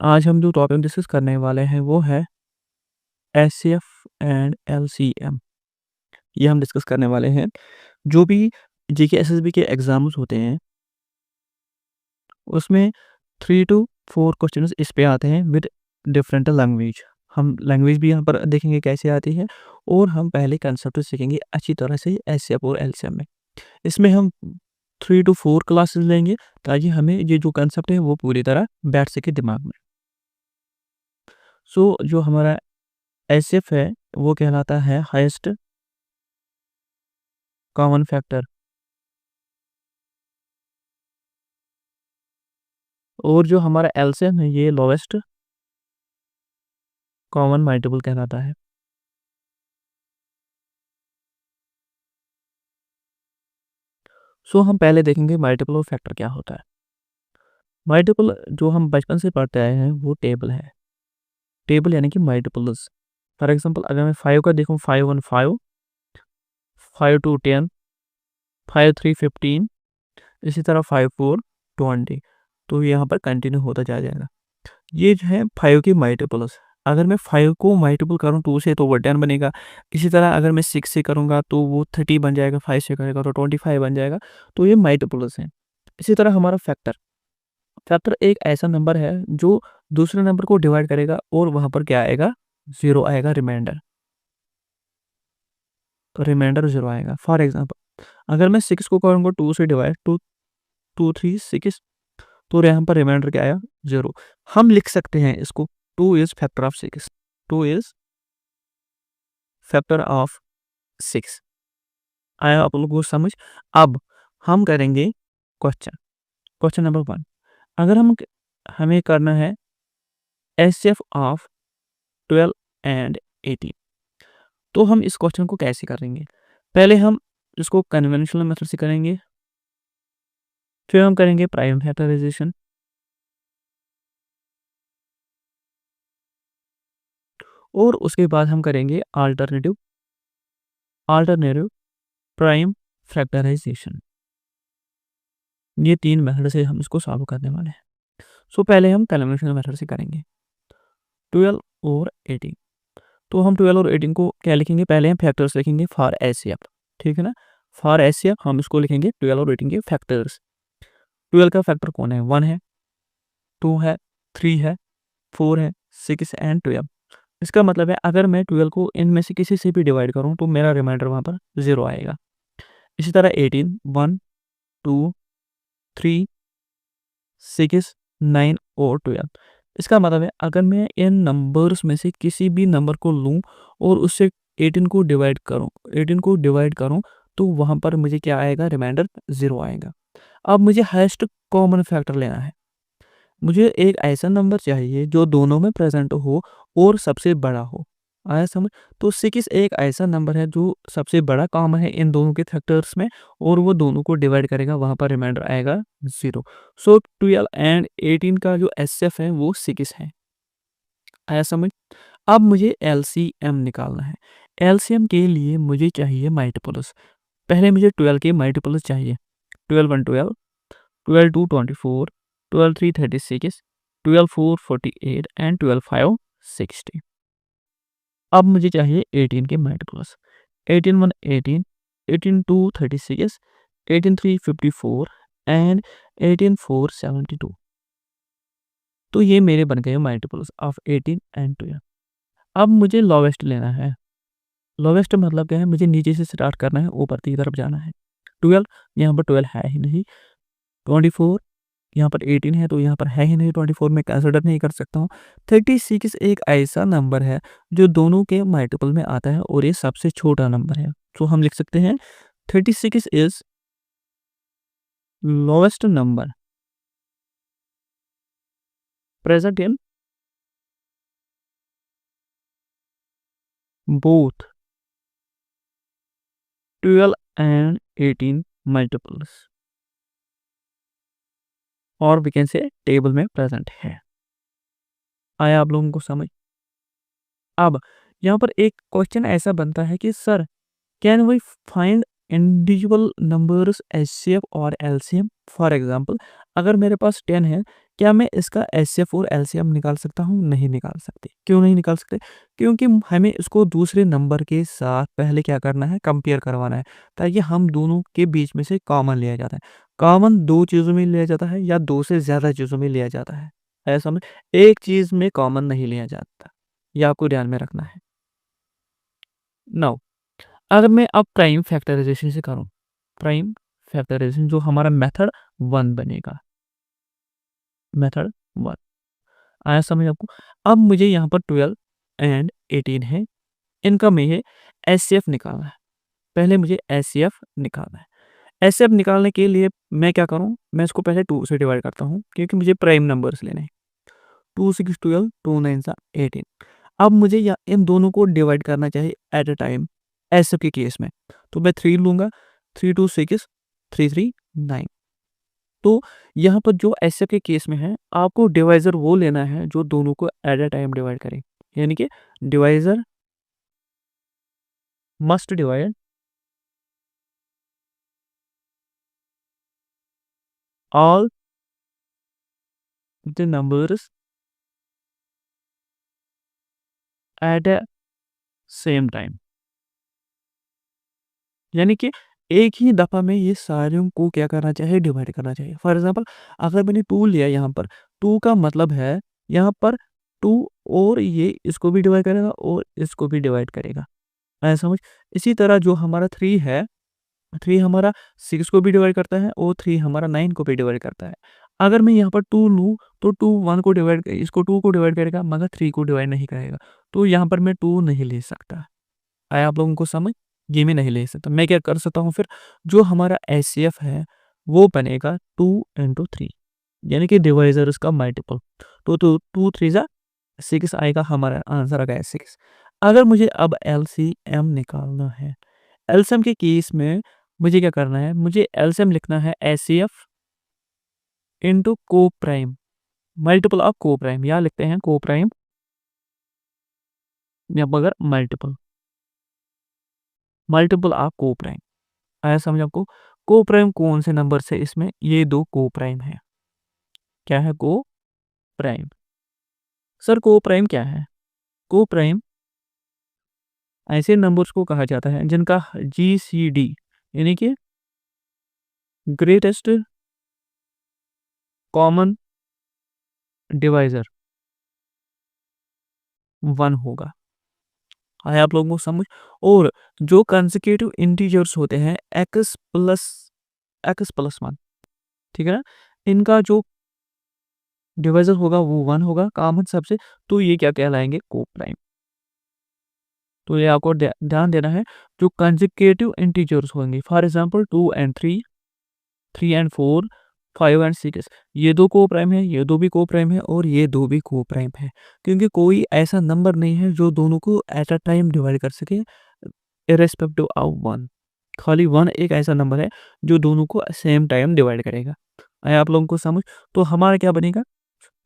आज हम जो टॉपिक डिस्कस करने वाले हैं वो है एचसीएफ एंड एलसीएम। ये हम डिस्कस करने वाले हैं। जो भी जीके एसएसबी के एग्जाम्स होते हैं उसमें 3 टू 4 क्वेश्चंस इस पे आते हैं विद डिफरेंट लैंग्वेज। हम लैंग्वेज भी यहाँ पर देखेंगे कैसे आती है और हम पहले कंसेप्ट सीखेंगे अच्छी तरह से एचसीएफ और एलसीएम में। इसमें हम 3 टू 4 क्लासेस लेंगे ताकि हमें ये जो कंसेप्ट है वो पूरी तरह बैठ सके दिमाग में। सो जो हमारा एचसीएफ है वो कहलाता है हाईएस्ट कॉमन फैक्टर और जो हमारा एलसीएम है ये लोवेस्ट कॉमन मल्टीपल कहलाता है। सो हम पहले देखेंगे मल्टीपल और फैक्टर क्या होता है। मल्टीपल जो हम बचपन से पढ़ते आए हैं वो टेबल है। टेबल यानी कि मल्टीपल्स। फॉर एग्जांपल अगर मैं 5 का देखूँ 5 1 5, 5 2 10, 5 3 15, इसी तरह 5 4 20। तो यहाँ पर कंटिन्यू होता जाएगा। ये जो है 5 की मल्टीपल्स। अगर मैं 5 को मल्टीपल करूँ 2 से तो वो 10 बनेगा। इसी तरह अगर मैं 6 से करूँगा तो वो 30 बन जाएगा, 5 से करेगा तो 25 बन जाएगा। तो ये मल्टीपल्स हैं। इसी तरह हमारा फैक्टर। फैक्टर एक ऐसा नंबर है जो दूसरे नंबर को डिवाइड करेगा और वहाँ पर क्या आएगा? 0 आएगा रिमाइंडर। तो रिमाइंडर 0 आएगा। फॉर एग्जांपल अगर मैं 6 को करूँगा 2 से डिवाइड, 2 2 3 6, तो यहाँ पर रिमाइंडर क्या आया? 0। हम लिख सकते हैं इसको 2 is factor of 6। 2 is factor of 6। आया आप लोगों को समझ? अब हम करेंगे क्वेश्चन। Question number 1। अगर हमें करना है एचसीएफ ऑफ 12 एंड 18, तो हम इस क्वेश्चन को कैसे करेंगे? पहले हम इसको कन्वेंशनल मेथड से करेंगे, फिर हम करेंगे प्राइम फैक्टराइजेशन, और उसके बाद हम करेंगे अल्टरनेटिव प्राइम फैक्टराइजेशन। ये 3 मेथड से हम इसको सॉल्व करने वाले हैं। सो पहले हम कन्वेंशनल मेथड से करेंगे 12 और 18। तो हम 12 और 18 को क्या लिखेंगे? पहले हम फैक्टर्स लिखेंगे फॉर एचसीएफ, ठीक है ना? फॉर एचसीएफ हम इसको लिखेंगे 12 और 18 के फैक्टर्स। 12 का फैक्टर कौन है? 1 है, 2 है, 3 है, 4 है, 6 एंड 12। इसका मतलब है अगर मैं 12 को इनमें से किसी से भी डिवाइड करूँ तो मेरा रिमाइंडर वहाँ पर 0 आएगा। इसी तरह 18 1 2 3 6 9 और 12। इसका मतलब है अगर मैं इन नंबर्स में से किसी भी नंबर को लूँ और उससे 18 को डिवाइड करूँ तो वहाँ पर मुझे क्या आएगा? रिमाइंडर 0 आएगा। अब मुझे हाईएस्ट कॉमन फैक्टर लेना है। मुझे एक ऐसा नंबर चाहिए जो दोनों में प्रेजेंट हो और सबसे बड़ा हो। आया समझ? तो 6 एक ऐसा नंबर है जो सबसे बड़ा कॉमन है इन दोनों के फैक्टर्स में और वो दोनों को डिवाइड करेगा, वहाँ पर रिमाइंडर आएगा 0। सो 12 एंड 18 का जो एचसीएफ है वो 6 है। आया समझ? अब मुझे एलसीएम निकालना है। एलसीएम के लिए मुझे चाहिए मल्टीपल्स। पहले मुझे 12 के मल्टीपल्स चाहिए। 12 1 12, 12 2 24, 12 3 36, 12 4 48 एंड 12 5 60। अब मुझे चाहिए 18 के मल्टीपल्स। 18 1 18, 18 2 36, 18 3 54 एंड 18 4 72। तो ये मेरे बन गए मल्टीपल्स ऑफ 18 एंड 12। अब मुझे लोवेस्ट लेना है। लोवेस्ट मतलब क्या है? मुझे नीचे से स्टार्ट करना है, ऊपर की तरफ जाना है। 12, यहाँ पर 12 है ही नहीं। 24, यहाँ पर 18 है तो यहाँ पर है ही नहीं, 24 में कंसिडर नहीं कर सकता हूँ। 36 एक ऐसा नंबर है जो दोनों के मल्टीपल में आता है और ये सबसे छोटा नंबर है। तो हम लिख सकते हैं 36 is lowest number present in both 12 and 18 multiples, और वी कैन से टेबल में प्रेजेंट है। आया आप लोगों को समझ? अब यहाँ पर एक क्वेश्चन ऐसा बनता है कि sir can we find individual numbers HCF और एलसीएम? फॉर एग्जांपल अगर मेरे पास 10 है, क्या मैं इसका एचसीएफ और एलसीएम निकाल सकता हूँ? नहीं निकाल सकते। क्यों नहीं निकाल सकते? क्योंकि हमें इसको दूसरे नंबर के साथ पहले क्या करना है, कंपेयर करवाना है, ताकि हम दोनों के बीच में से कॉमन लिया जाता है। कॉमन 2 चीज़ों में लिया जाता है या 2 से ज़्यादा चीज़ों में लिया जाता है। ऐसा में एक चीज़ में कॉमन नहीं लिया जाता। ये आपको ध्यान में रखना है। नाउ अगर मैं अब प्राइम फैक्टराइज़ेशन से करूँ, प्राइम फैक्टराइज़ेशन जो हमारा मेथड 1 बनेगा, मेथड 1 आया समझ आपको? अब मुझे यहाँ पर 12 एंड 18 है, इनका मुझे एचसीएफ निकालना है। पहले मुझे एचसीएफ निकालना है। एचसीएफ निकालने के लिए मैं क्या करूँ? मैं इसको पहले 2 से डिवाइड करता हूँ, क्योंकि मुझे प्राइम नंबर्स लेने हैं। 2 6 12 2 9 18। अब मुझे या इन दोनों को डिवाइड करना चाहिए एट अ टाइम एचसीएफ के केस में। तो मैं 3 लूँगा, 3 2 6 3 3 9। तो यहाँ पर जो एचसीएफ के केस में है, आपको डिवाइज़र वो लेना है जो दोनों को एट अ टाइम डिवाइड करे। यानी कि divisor must divide all the numbers at a same time. यानी कि एक ही दफ़ा में ये सारों को क्या करना चाहिए, डिवाइड करना चाहिए। फॉर एग्ज़ाम्पल अगर मैंने 2 लिया यहाँ पर, 2 का मतलब है यहाँ पर 2 और ये इसको भी डिवाइड करेगा और इसको भी डिवाइड करेगा। आया समझ? इसी तरह जो हमारा 3 है, 3 हमारा 6 को भी डिवाइड करता है और 3 हमारा 9 को भी डिवाइड करता है। अगर मैं यहाँ पर 2 लूँ तो 2 1 को डिवाइड, इसको 2 को डिवाइड करेगा मगर 3 को डिवाइड नहीं करेगा। तो यहाँ पर मैं 2 नहीं ले सकता। आया आप लोगों को समझ? ये मैं नहीं ले सकता। मैं क्या कर सकता हूँ फिर, जो हमारा एचसीएफ है वो बनेगा 2 इंटू 3, यानी कि डिवाइज़र उसका मल्टीपल। तो 2 3 जा 6 आएगा, हमारा आंसर आ गया 6। अगर मुझे अब एलसीएम निकालना है, एलसीएम के केस में मुझे क्या करना है, मुझे एलसीएम लिखना है एचसीएफ इंटू को प्राइम मल्टीपल ऑफ को प्राइम, या लिखते हैं को प्राइम या मगर मल्टीपल, मल्टीपल ऑफ को प्राइम। आया समझ आपको? को प्राइम कौन से नंबर से, इसमें ये 2 को प्राइम है। क्या है को प्राइम? सर को प्राइम क्या है? को प्राइम ऐसे नंबर्स को कहा जाता है जिनका जीसीडी यानी कि ग्रेटेस्ट कॉमन डिवाइज़र 1 होगा। आया आप लोगों को समझ? और जो कंसेक्यूटिव इंटीजर्स होते हैं एक्स प्लस 1, ठीक है ना? इनका जो डिवाइज़र होगा वो 1 होगा कॉमन सबसे, तो ये क्या कहलाएँगे, को प्राइम। तो ये आपको ध्यान देना है, जो कंसेक्यूटिव इंटीजर्स होंगे for example 2 and 3, 3 and 4, 5 and 6, ये 2 को प्राइम है, ये 2 भी को प्राइम है और ये 2 भी को प्राइम है। क्योंकि कोई ऐसा नंबर नहीं है जो दोनों को एट अ टाइम डिवाइड कर सके इर्रेस्पेक्टिव ऑफ 1। खाली 1 एक ऐसा नंबर है जो दोनों को सेम टाइम डिवाइड करेगा। आया आप लोगों को समझ? तो हमारा क्या बनेगा,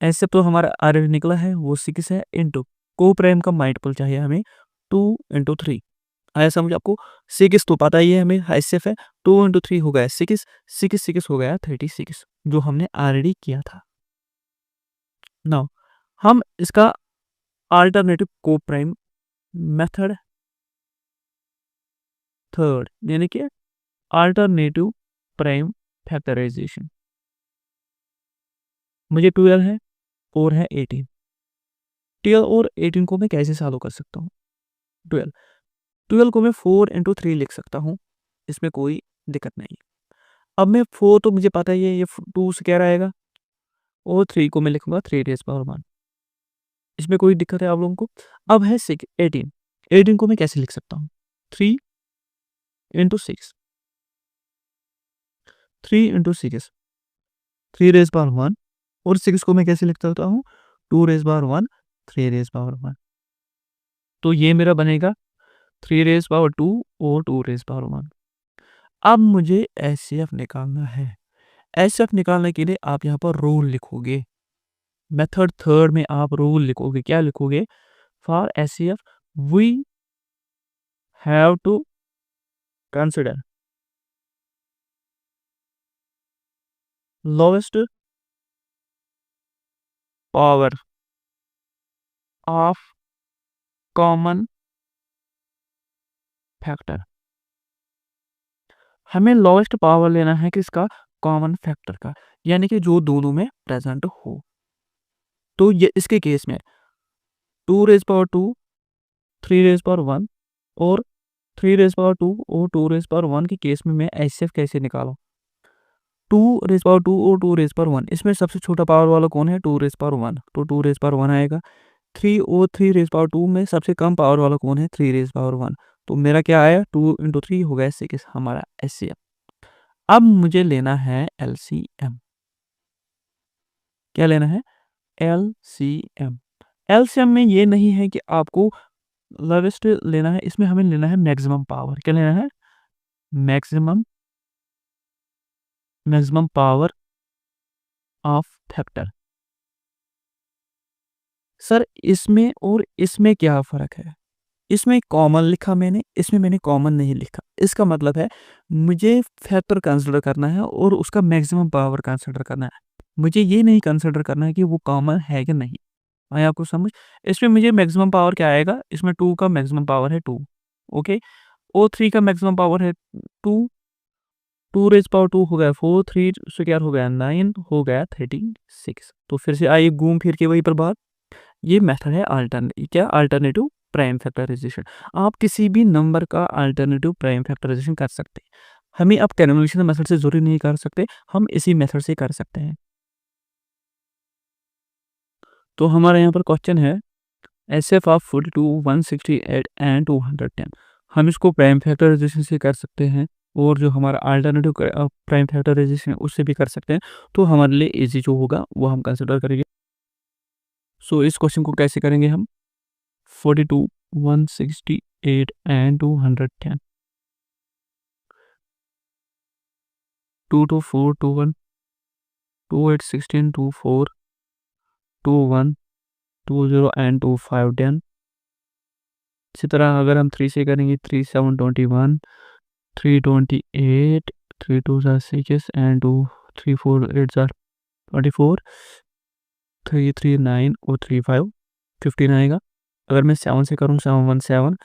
ऐसे तो हमारा आर निकला है वो 6 है इंटू को प्राइम का मल्टीपल चाहिए हमें 2 इंटू 3। आया समझ आपको? 6 तो पता ही है हमें एचसीएफ है, 2 इंटू 3 हो गया 6, 6 6 हो गया 36, जो हमने ऑलरेडी किया था। नाउ हम इसका अल्टरनेटिव को प्राइम मेथड थर्ड, यानी कि अल्टरनेटिव प्राइम फैक्टराइजेशन, मुझे 12 है और है 18। 12 और 18 को मैं कैसे सॉल्व कर सकता हूँ? 12 12 को मैं 4 इंटू 3 लिख सकता हूँ, इसमें कोई दिक्कत नहीं। अब मैं 4 तो मुझे पता ही है, ये 2 से क्या रहेगा, और 3 को मैं लिखूंगा 3 रेज़ पावर 1, इसमें कोई दिक्कत है आप लोगों को? अब है 18, 18 को मैं कैसे लिख सकता हूँ? 3 इंटू 6, 3 इंटू 6, 3 रेज़ पावर 1, और 6 को मैं कैसे लिख सकता हूँ? 2 रेज़ पावर 1, 3 रेज़ पावर 1। तो ये मेरा बनेगा 3 रेज़ पावर 2 और 2 रेज़ पावर 1। अब मुझे एचसीएफ निकालना है। एचसीएफ निकालने के लिए आप यहाँ पर रूल लिखोगे। मेथड थर्ड में आप रूल लिखोगे। क्या लिखोगे? For HCF we have to consider lowest power of common factor. हमें लोएस्ट पावर लेना है किसका? कॉमन फैक्टर का, यानी कि जो दोनों में प्रेजेंट हो। तो ये इसके केस में 2 रेज़ पावर 2, 3 रेज़ पावर 1 और 3 रेज़ पावर 2 और 2 रेज़ पावर 1 के केस में मैं एचसीएफ कैसे निकालूं? 2 रेज़ पावर 2 और 2 रेज़ पावर 1, इसमें सबसे छोटा पावर वाला कौन है? 2 रेज़ पावर 1, तो 2 रेज़ पावर 1 आएगा। 3 और 3 रेज़ पावर 2 में सबसे कम पावर वाला कौन है? 3 रेज़ पावर 1, तो मेरा क्या आया? 2 इंटू 3 हो गया 6 हमारा एचसीएफ। अब मुझे लेना है एलसीएम। क्या लेना है? एलसीएम। एलसीएम में ये नहीं है कि आपको लोवेस्ट लेना है, इसमें हमें लेना है मैक्सिमम पावर। क्या लेना है? Maximum maximum power of factor. Sir इसमें और इसमें क्या फ़र्क है? इसमें कॉमन लिखा मैंने, इसमें मैंने कॉमन नहीं लिखा। इसका मतलब है मुझे फैक्टर कंसीडर करना है और उसका मैक्सिमम पावर कंसीडर करना है। मुझे ये नहीं कंसीडर करना है कि वो कॉमन है कि नहीं। आया आपको समझ? इसमें मुझे मैक्सिमम पावर क्या आएगा? इसमें 2 का मैक्सिमम पावर है 2, ओके? और 3 का मैक्सिमम पावर है 2, 2 रेज़ पावर 2 हो गया 4, 3 से क्या हो गया 9, हो गया 36। तो फिर से आइए घूम फिर के वहीं पर बात, ये मेथड है अल्टरनेटिव प्राइम फैक्टराइजेशन। आप किसी भी नंबर का अल्टरनेटिव प्राइम फैक्टराइजेशन कर सकते हैं। हमें अब कैलकुलेशन मेथड से ज़रूरी नहीं कर सकते, हम इसी मेथड से कर सकते हैं। तो हमारे यहाँ पर क्वेश्चन है एचसीएफ ऑफ 42, 168 एंड 210। हम इसको प्राइम फैक्टराइजेशन से कर सकते हैं और जो हमारा अल्टरनेटिव प्राइम फैक्टराइजेशन है उससे भी कर सकते हैं। तो हमारे लिए इजी जो होगा वो हम कंसिडर करेंगे। सो इस क्वेश्चन को कैसे करेंगे हम? 42, 168 एंड 210, 2 2 4 2 1 2 8 16 2 4 2 1 2 0 एंड 2 5 10। इसी तरह अगर हम 3 से करेंगे 3 7 21 3 28 3 2 6 एंड 2 3 4 8 24 3 3 9 और 3 5 15 आएगा। अगर मैं 7 से करूँ 7 1 7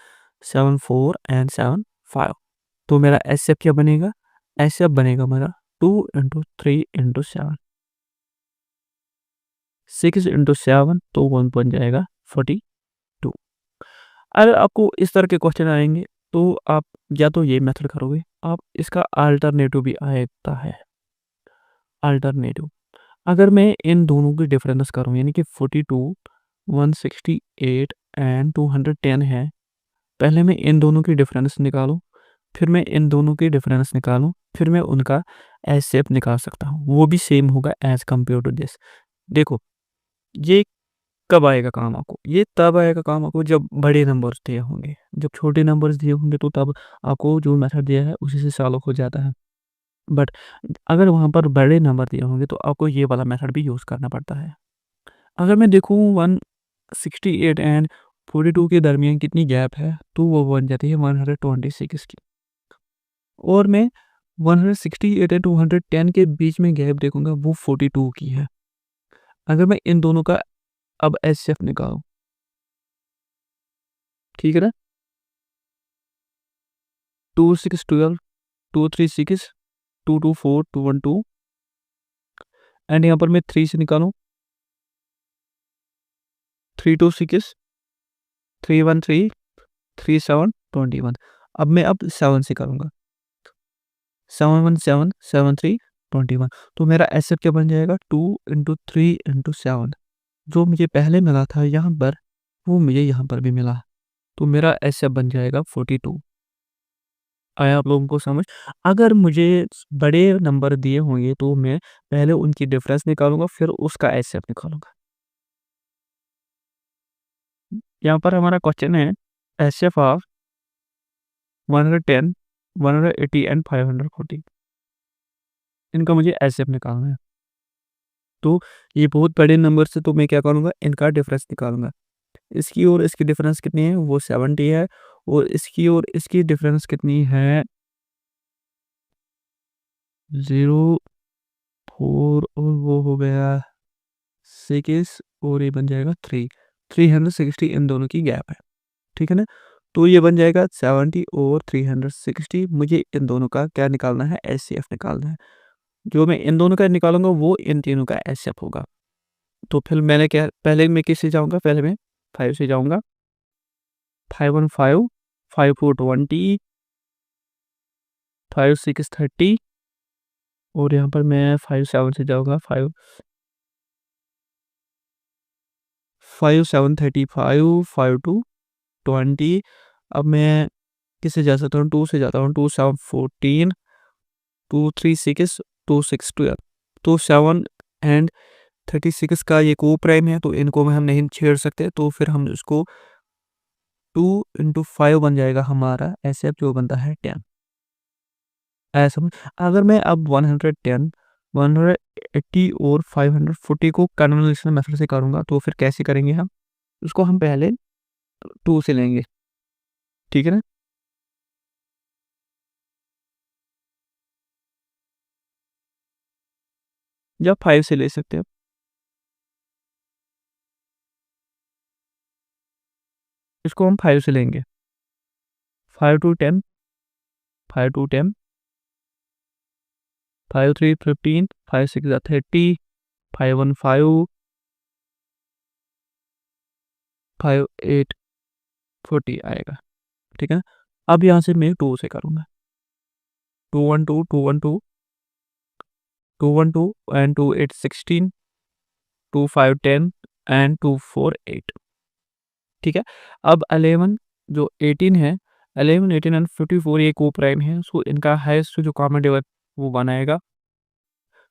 7 4 एंड 7 5, तो मेरा एचसीएफ क्या बनेगा? एचसीएफ बनेगा मेरा 2 इंटू 3 इंटू 7, 6 इंटू 7, तो 1 बन जाएगा 42। अगर आपको इस तरह के क्वेश्चन आएंगे तो आप या तो ये मेथड करोगे, आप इसका अल्टरनेटिव भी आता है। अल्टरनेटिव अगर मैं इन दोनों की डिफरेंस करूँ, यानी कि 42, 168 एंड 210 है, पहले मैं इन दोनों की डिफरेंस निकालूं, फिर मैं इन दोनों की डिफरेंस निकालूं, फिर मैं उनका एचसीएफ निकाल सकता हूं, वो भी सेम होगा एज कम्पेयर टू दिस। देखो ये कब आएगा काम आपको? ये तब आएगा काम आपको जब बड़े नंबर्स दिए होंगे। जब छोटे नंबर्स दिए होंगे तो तब आपको जो मेथड दिया है उसी से सॉल्व हो जाता है। बट अगर वहाँ पर बड़े नंबर दिए होंगे तो आपको ये वाला मेथड भी यूज़ करना पड़ता है। अगर मैं देखूँ 168 एंड 42 के दरमियान कितनी गैप है, तो वो बन जाती है 126 की। और मैं 168 एंड 210 के बीच में गैप देखूंगा, वो 42 की है। अगर मैं इन दोनों का अब एचसीएफ निकालूं, ठीक है ना? 2 6 12, 2 3 6, 2 2 4 2 1 2 एंड यहाँ पर मैं 3 से निकालूं, 3 2 6, 3 1 3, 3 7 21। अब 7 से करूंगा, 7 1 7 7 3 21। तो मेरा एचसीएफ क्या बन जाएगा? 2 इंटू 3 इंटू 7। जो मुझे पहले मिला था यहाँ पर, वो मुझे यहाँ पर भी मिला, तो मेरा एचसीएफ बन जाएगा 42। आया आप लोगों को समझ? अगर मुझे बड़े नंबर दिए होंगे तो मैं पहले उनकी डिफरेंस निकालूंगा, फिर उसका एचसीएफ निकालूंगा। यहाँ पर हमारा क्वेश्चन है एचसीएफ ऑफ 110, 180 एंड 540, इनका मुझे एचसीएफ निकालना है। तो ये बहुत बड़े नंबर से, तो मैं क्या करूँगा? इनका डिफरेंस निकालूंगा। इसकी और इसकी डिफरेंस कितनी है? वो 70 है। और इसकी और इसकी डिफरेंस कितनी है? 0 4 और वो हो गया 6 और ये बन जाएगा 360 इन दोनों की गैप है, ठीक है ना। तो ये बन जाएगा 70 और 360। मुझे इन दोनों का क्या निकालना है, एचसीएफ निकालना है। जो मैं इन दोनों का निकालूंगा वो इन तीनों का एचसीएफ होगा। तो फिर मैंने क्या, पहले मैं किससे जाऊंगा, पहले मैं 5 से जाऊंगा। 5 1 5, 5 4 20, 5 6 30, और यहाँ पर मैं 5 7 से जाऊंगा। 5 5 7 35, 5 2 20। अब मैं किससे जा सकता हूँ, 2 से जाता हूँ। 2 7 14, 2 3 6, 2 6 12। तो 7 एंड 36 का ये को प्राइम है, तो इनको में हम नहीं छेड़ सकते, तो फिर हम इसको 2 × 5 बन जाएगा हमारा एसएफ, जो बनता है 10। ऐसा अगर मैं अब 110, 180 और 540 को कन्वोल्यूशन मेथड से करूँगा, तो फिर कैसे करेंगे हम उसको, हम पहले 2 से लेंगे, ठीक है ना। या 5 से ले सकते हैं, इसको हम 5 से लेंगे। 5 2 10, 5 2 10, 5 3 15, 5 6 30, 5 1 5, 5 8 40 आएगा, ठीक है। अब यहाँ से मैं 2 से करूँगा। 2 1 2, 2 1 2, 2 1 2 एंड 2 8 16, 2 5 10 एंड 2 4 8, ठीक है। अब 11 जो 18 है, 11 18 एंड 54 ये को प्राइम है, सो इनका हाईएस्ट जो कॉमन डिवाइजर वो बनाएगा।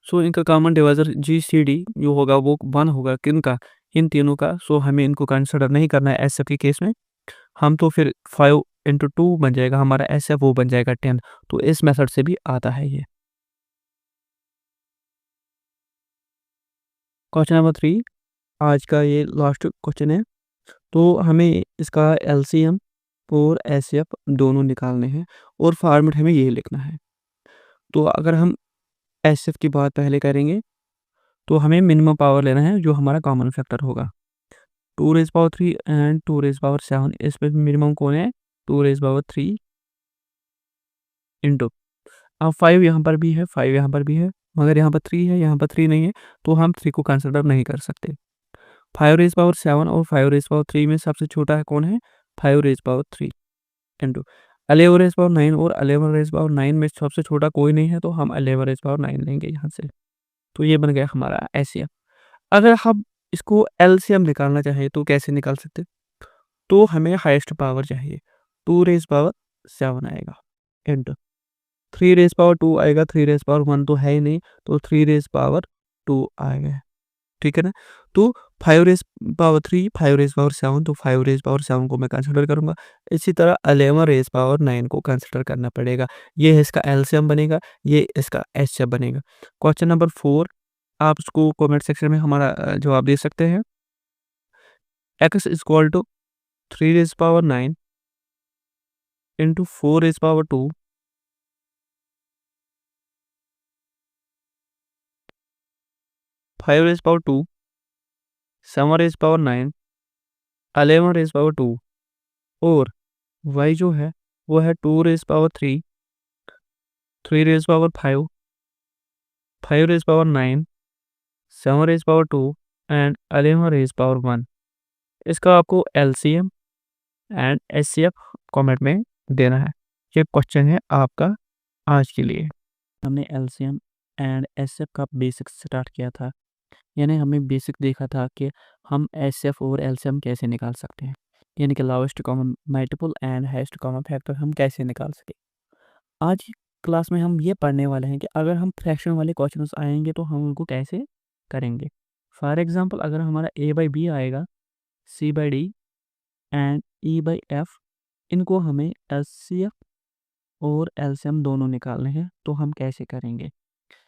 सो इनका कॉमन डिवाइजर जीसीडी जो होगा वो 1 होगा, किनका, इन तीनों का। सो हमें इनको कंसिडर नहीं करना है एसएफ के केस में। हम तो फिर 5 × 2 बन जाएगा हमारा एसएफ, वो बन जाएगा 10। तो इस मेथड से भी आता है ये। क्वेश्चन नंबर 3 आज का ये लास्ट क्वेश्चन है। तो हमें इसका एलसीएम और एचसीएफ दोनों निकालने हैं, और फॉर्मेट हमें ये लिखना है। तो अगर हम एचसीएफ की बात पहले करेंगे, तो हमें मिनिमम पावर लेना है जो हमारा कॉमन फैक्टर होगा। 2 raised power 3 and 2 raised power 7, इसमें मिनिमम कौन है, 2 raised power 3 इंटू, अब 5 यहाँ पर भी है, 5 यहाँ पर भी है, मगर यहाँ पर 3 है, यहाँ पर 3 नहीं है, तो हम 3 को कंसिडर नहीं कर सकते। 5 raised power 7 और 5 raised power 3 में सबसे छोटा है कौन है, 5 raised power 3 into 11 raised power 9, और 11 raised power 9 में सबसे छोटा कोई नहीं है, तो हम 11 raised power 9 लेंगे यहाँ से। तो ये बन गया हमारा एचसीएफ। अगर हम इसको एलसीएम निकालना चाहें तो कैसे निकाल सकते, तो हमें हाईएस्ट पावर चाहिए। 2 raised power 7 आएगा इंटू 3 raised power 2 आएगा, 3 raised power 1 तो है ही नहीं, तो 3 raised power 2 आएगा, ठीक है ना। तो 5 raised power 3, 5 raised power 7, तो 5 raised power 7 को मैं कंसिडर करूंगा। इसी तरह 11 raised power 9 को कंसिडर करना पड़ेगा। ये है इसका एलसीएम बनेगा, ये इसका एचसीएफ बनेगा। क्वेश्चन नंबर 4 आप उसको कमेंट सेक्शन में हमारा जवाब दे सकते हैं। x is equal to 3 raised power 9 into 4 raised power 2 5 raised power 2, 7 raised power 9, 11 raised power 2, और y जो है वो है 2 raised power 3, 3 raised power 5, 5 raised power 9, 7 raised power 2 and 11 raised power 1। इसका आपको एलसीएम एंड एचसीएफ कमेंट में देना है। ये क्वेश्चन है आपका आज के लिए। हमने एलसीएम एंड एचसीएफ का बेसिक स्टार्ट किया था, यानी हमें बेसिक देखा था कि हम एचसीएफ और एलसीएम कैसे निकाल सकते हैं, यानी कि lowest common multiple and highest common factor हम कैसे निकाल सके। आज की क्लास में हम ये पढ़ने वाले हैं कि अगर हम फ्रैक्शन वाले क्वेश्चंस आएंगे तो हम उनको कैसे करेंगे। फॉर एग्जांपल अगर हमारा a/b आएगा, c/d एंड e/f, इनको हमें एचसीएफ और एलसीएम दोनों निकालने हैं, तो हम कैसे करेंगे।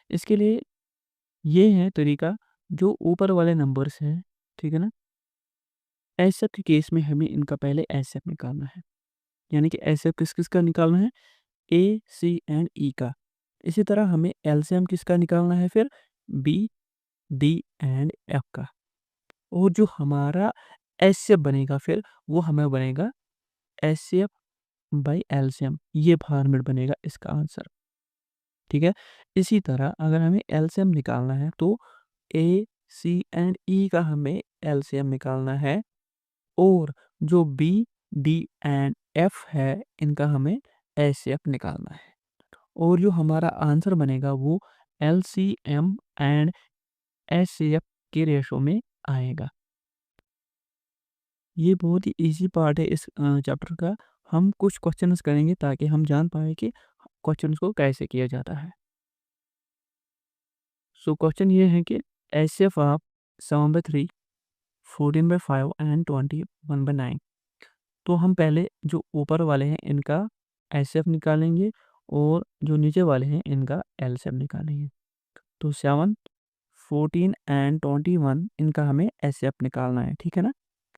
इसके लिए ये है तरीका, जो ऊपर वाले नंबर्स हैं, ठीक है ना। एचसीएफ के केस में हमें इनका पहले एचसीएफ निकालना है, यानी कि एचसीएफ किस किस का निकालना है, ए सी एंड ई का। इसी तरह हमें एलसीएम किसका निकालना है फिर, बी डी एंड एफ का। और जो हमारा एचसीएफ बनेगा फिर वो हमें बनेगा एचसीएफ बाई एलसीएम, ये फॉर्मेट बनेगा इसका आंसर। ठीक है, इसी तरह अगर हमें एलसीएम निकालना है तो ए सी एंड ई का हमें एलसीएम निकालना है, और जो बी डी एंड एफ है इनका हमें एचसीएफ निकालना है, और जो हमारा आंसर बनेगा वो एलसीएम एंड एचसीएफ के रेशो में आएगा। ये बहुत ही इजी पार्ट है इस चैप्टर का। हम कुछ क्वेश्चंस करेंगे ताकि हम जान पाए कि क्वेश्चंस को कैसे किया जाता है। सो क्वेश्चन ये है कि एचसीएफ ऑफ 7/3, 14/5 एंड 21/9। तो हम पहले जो ऊपर वाले हैं इनका एचसीएफ निकालेंगे, और जो नीचे वाले हैं इनका एलसीएम निकालेंगे। तो 7, 14 एंड 21 इनका हमें एचसीएफ निकालना है, ठीक है ना,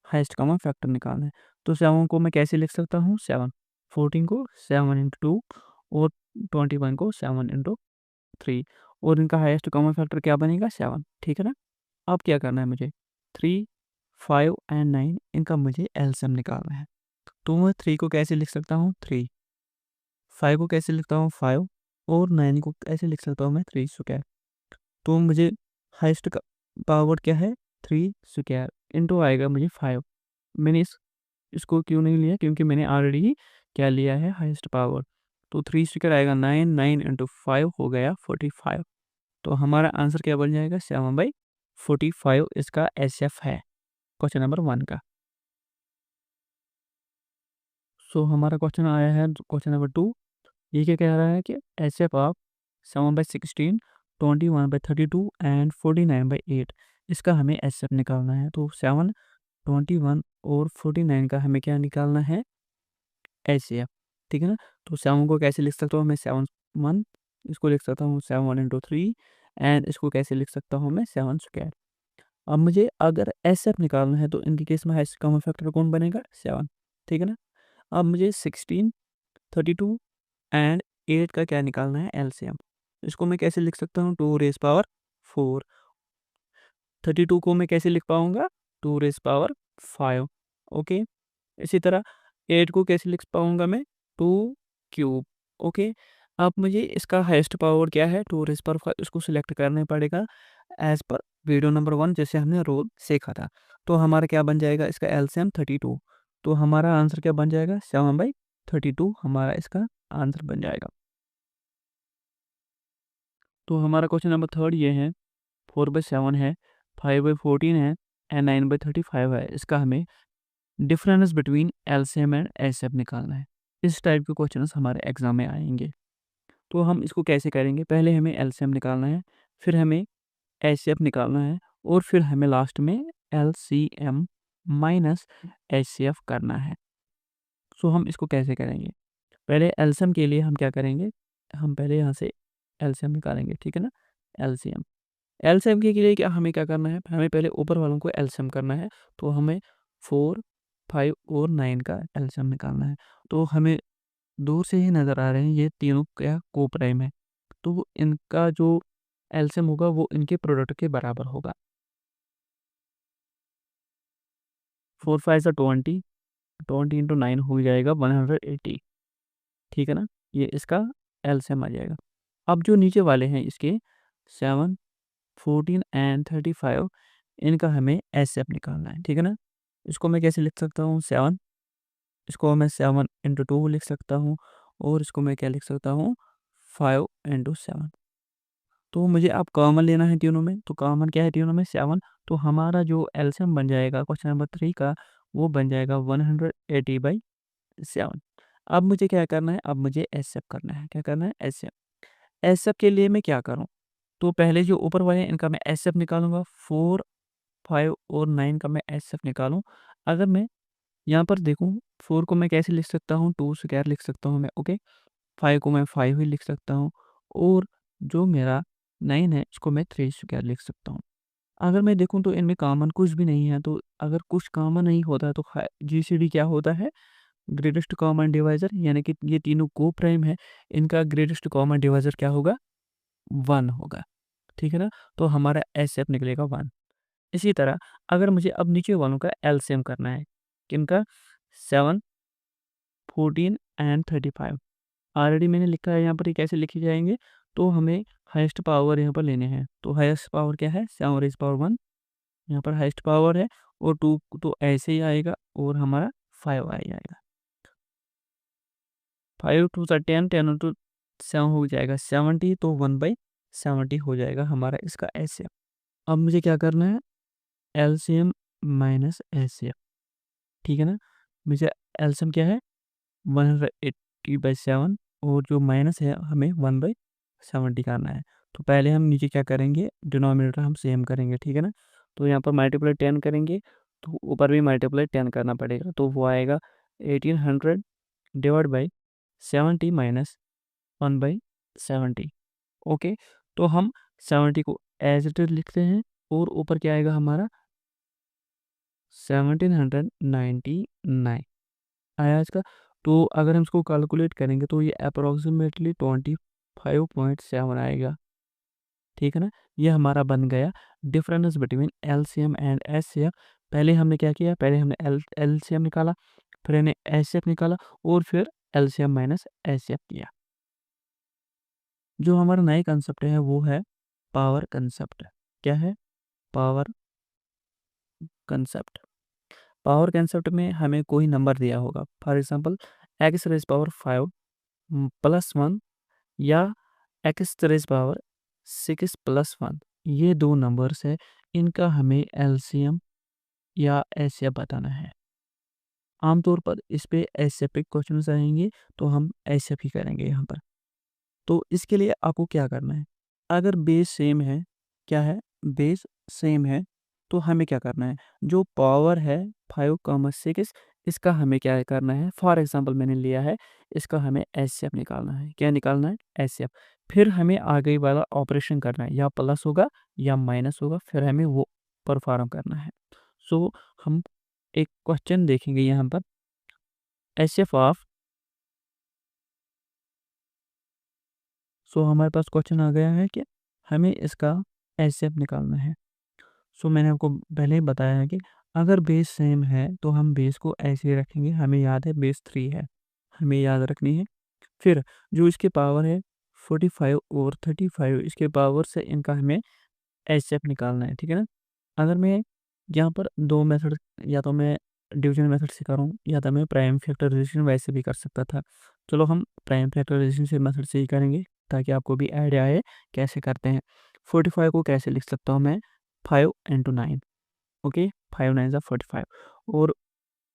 हाईएस्ट कॉमन फैक्टर निकालना है। तो 7 को मैं कैसे लिख सकता हूँ, 7, 14 को 7 इंटू 2, और 21 को 7 इंटू 3, और इनका हाईएस्ट कॉमन फैक्टर क्या बनेगा, 7, ठीक है ना। अब क्या करना है मुझे, 3, 5 एंड 9 इनका मुझे एलसीएम निकालना है। तो मैं 3 को कैसे लिख सकता हूँ, 3, 5 को कैसे लिखता हूँ, 5, और 9 को कैसे लिख सकता हूँ मैं, 3 स्क्वायर। तो मुझे हाईएस्ट का पावर क्या है, 3 स्क्वायर इंटू आएगा मुझे 5। मैंने इसको क्यों नहीं लिया, क्योंकि मैंने ऑलरेडी ही क्या लिया है, हाईएस्ट पावर। तो 3 स्क्वायर आएगा 9, 9 इंटू 5 हो गया 45। तो हमारा आंसर क्या बन जाएगा, 7/45 इसका एचसीएफ है क्वेश्चन नंबर 1 का। सो हमारा क्वेश्चन आया है क्वेश्चन नंबर 2। ये क्या कह रहा है कि एचसीएफ ऑफ 7/16, 21/32 एंड 49/8, इसका हमें एचसीएफ निकालना है। तो 7, 21 और 49 का हमें क्या निकालना है, एचसीएफ, ठीक है ना। तो 7 को कैसे लिख सकता हूँ मैं, 7, 1, इसको लिख सकता हूँ 7 इंटू 3, एंड इसको कैसे लिख सकता हूँ मैं, 7 स्क्वायर। अब मुझे अगर एचसीएफ निकालना है तो इनके केस में हाईएस्ट कॉमन फैक्टर कौन बनेगा, 7, ठीक है ना। अब मुझे 16, 32 एंड 8 का क्या निकालना है, एलसीएम। इसको मैं कैसे लिख सकता हूँ, 2 रेज़ पावर 4। 32 को मैं कैसे लिख पाऊंगा, 2 रेज़ पावर 5, ओके। इसी तरह 8 को कैसे लिख पाऊंगा मैं, 2 क्यूब, ओके। अब मुझे इसका हाईएस्ट पावर क्या है, 2 रेज़ पावर 5, इसको सिलेक्ट करना पड़ेगा एज पर वीडियो नंबर 1 जैसे हमने रोल सीखा था। तो हमारा क्या बन जाएगा, इसका एलसीएम 32। तो हमारा आंसर क्या बन जाएगा, 7/32 हमारा इसका आंसर बन जाएगा। तो हमारा क्वेश्चन नंबर 3 ये है, 4/7 है, 5/14 है, एंड 9/35 है। इसका हमें difference between LCM and HCF निकालना है। इस टाइप के क्वेश्चंस हमारे एग्जाम में आएंगे। तो हम इसको कैसे करेंगे, पहले हमें एलसीएम निकालना है, फिर हमें एचसीएफ निकालना है, और फिर हमें लास्ट में एलसीएम माइनस एचसीएफ करना है। सो हम इसको कैसे करेंगे, पहले एलसीएम के लिए हम क्या करेंगे, हम पहले यहाँ से एलसीएम निकालेंगे, ठीक है ना। एलसीएम एलसीएम के लिए क्या हमें क्या करना है, हमें पहले ऊपर वालों को एलसीएम करना है। तो हमें 4, 5 और 9 का एलसीएम निकालना है। तो हमें दूर से ही नज़र आ रहे हैं ये तीनों क्या कोप्राइम है, तो इनका जो एलसीएम होगा वो इनके प्रोडक्ट के बराबर होगा। 4 5 से 20, 20 इंटू 9 हो जाएगा 180, ठीक है ना। ये इसका एलसीएम आ जाएगा। अब जो नीचे वाले हैं इसके 7, 14 एंड 35, इनका हमें एचसीएफ निकालना है, ठीक है ना। इसको मैं कैसे लिख सकता हूँ, 7, इसको मैं 7 इंटू 2 लिख सकता हूँ, और इसको मैं क्या लिख सकता हूँ, 5 इंटू 7। तो मुझे अब कॉमन लेना है तीनों में, तो कॉमन क्या है तीनों में, 7। तो हमारा जो एलसीएम बन जाएगा क्वेश्चन नंबर 3 का, वो बन जाएगा 180/7। अब मुझे क्या करना है, अब मुझे एचसीएफ करना है, क्या करना है, एचसीएफ। एचसीएफ के लिए मैं क्या करूँ, तो पहले जो ऊपर वाले हैं इनका मैं एचसीएफ निकालूंगा, 4, 5 और 9 का मैं एचसीएफ निकालूं। अगर मैं यहाँ पर देखूँ, 4 को मैं कैसे लिख सकता हूँ, 2 स्क्वायर लिख सकता हूँ मैं, ओके। 5 को मैं 5 ही लिख सकता हूँ, और जो मेरा 9 है इसको मैं 3 स्क्वायर लिख सकता हूँ। अगर मैं देखूँ तो इनमें कॉमन कुछ भी नहीं है, तो अगर कुछ कॉमन नहीं होता है तो जीसीडी क्या होता है, ग्रेटेस्ट कॉमन डिवाइजर, यानी कि ये तीनों को प्राइम है, इनका ग्रेटेस्ट कॉमन डिवाइजर क्या होगा, 1 होगा, ठीक है ना। तो हमारा एचसीएफ निकलेगा 1। इसी तरह अगर मुझे अब नीचे वालों का एलसीएम करना है, किनका 7, 14 एंड 35 ऑलरेडी मैंने लिखा है यहाँ पर, ये कैसे लिखे जाएंगे, तो हमें हाईएस्ट पावर यहाँ पर लेने हैं। तो हाईएस्ट पावर क्या है, 7 रेज़ पावर 1 यहाँ पर हाईएस्ट पावर है, और 2 तो ऐसे ही आएगा, और हमारा 5 आ जाएगा। 5 टू 10, 10 टू 7 हो जाएगा 70, तो 1/70 हो जाएगा हमारा इसका एलसीएम। अब मुझे क्या करना है, एलसीएम माइनस एलसीएम, ठीक है ना। मुझे एलसीएम क्या है 180/7, और जो माइनस है हमें 1/70 करना है। तो पहले हम नीचे क्या करेंगे, डिनोमिनेटर हम सेम करेंगे, ठीक है ना। तो यहाँ पर मल्टीप्लाई 10 करेंगे, तो ऊपर भी मल्टीप्लाई 10 करना पड़ेगा, तो वो आएगा 1800 डिवाइड बाई 70 माइनस 1/70। ओके, तो हम 70 को एज इट इज लिखते हैं, और ऊपर क्या आएगा हमारा 1799 आया इसका। तो अगर हम इसको कैलकुलेट करेंगे तो ये अप्रोक्सीमेटली 25.7 आएगा, ठीक है ना। ये हमारा बन गया difference between LCM and HCF. पहले हमने क्या किया, पहले हमने एलसीएम निकाला, फिर हमने एचसीएफ निकाला, और फिर एलसीएम माइनस एचसीएफ किया। जो हमारा नया कंसेप्ट है वो है पावर कंसेप्ट। क्या है, पावर कंसेप्ट। पावर कंसेप्ट में हमें कोई नंबर दिया होगा, for example x raise power 5 +1 या एक्स रेज पावर 6 +1, ये दो नंबर्स है, इनका हमें एलसीएम या एचसीएफ बताना है। आमतौर पर इस पे एचसीएफ पे क्वेश्चन आएंगे, तो हम एचसीएफ ही करेंगे यहाँ पर। तो इसके लिए आपको क्या करना है, अगर बेस सेम है, क्या है, बेस सेम है, तो हमें क्या करना है, जो पावर है 5, 6, इसका हमें क्या करना है, फॉर एग्जांपल मैंने लिया है, इसका हमें एचसीएफ निकालना है। क्या निकालना है, एचसीएफ। फिर हमें आगे वाला ऑपरेशन करना है, या प्लस होगा या माइनस होगा, फिर हमें वो परफॉर्म करना है। सो हम एक क्वेश्चन देखेंगे यहाँ पर, एचसीएफ ऑफ। सो हमारे पास क्वेश्चन आ गया है कि हमें इसका एचसीएफ निकालना है। सो मैंने आपको पहले ही बताया है कि अगर बेस सेम है तो हम बेस को ऐसे ही रखेंगे। हमें याद है बेस 3 है, हमें याद रखनी है। फिर जो इसके पावर है 45 और 35, इसके पावर से इनका हमें एचसीएफ निकालना है, ठीक है ना। अगर मैं यहाँ पर दो मेथड, या तो मैं डिवीजन मेथड से करूँ, या तो मैं प्राइम फैक्टराइजेशन वैसे भी कर सकता था। चलो हम प्राइम फैक्टराइजेशन से मेथड से ही करेंगे, ताकि आपको भी आइडिया आए कैसे करते हैं। 45 को कैसे लिख सकता हूँ मैं, 5 × 9, ओके, 5 9 = 45। और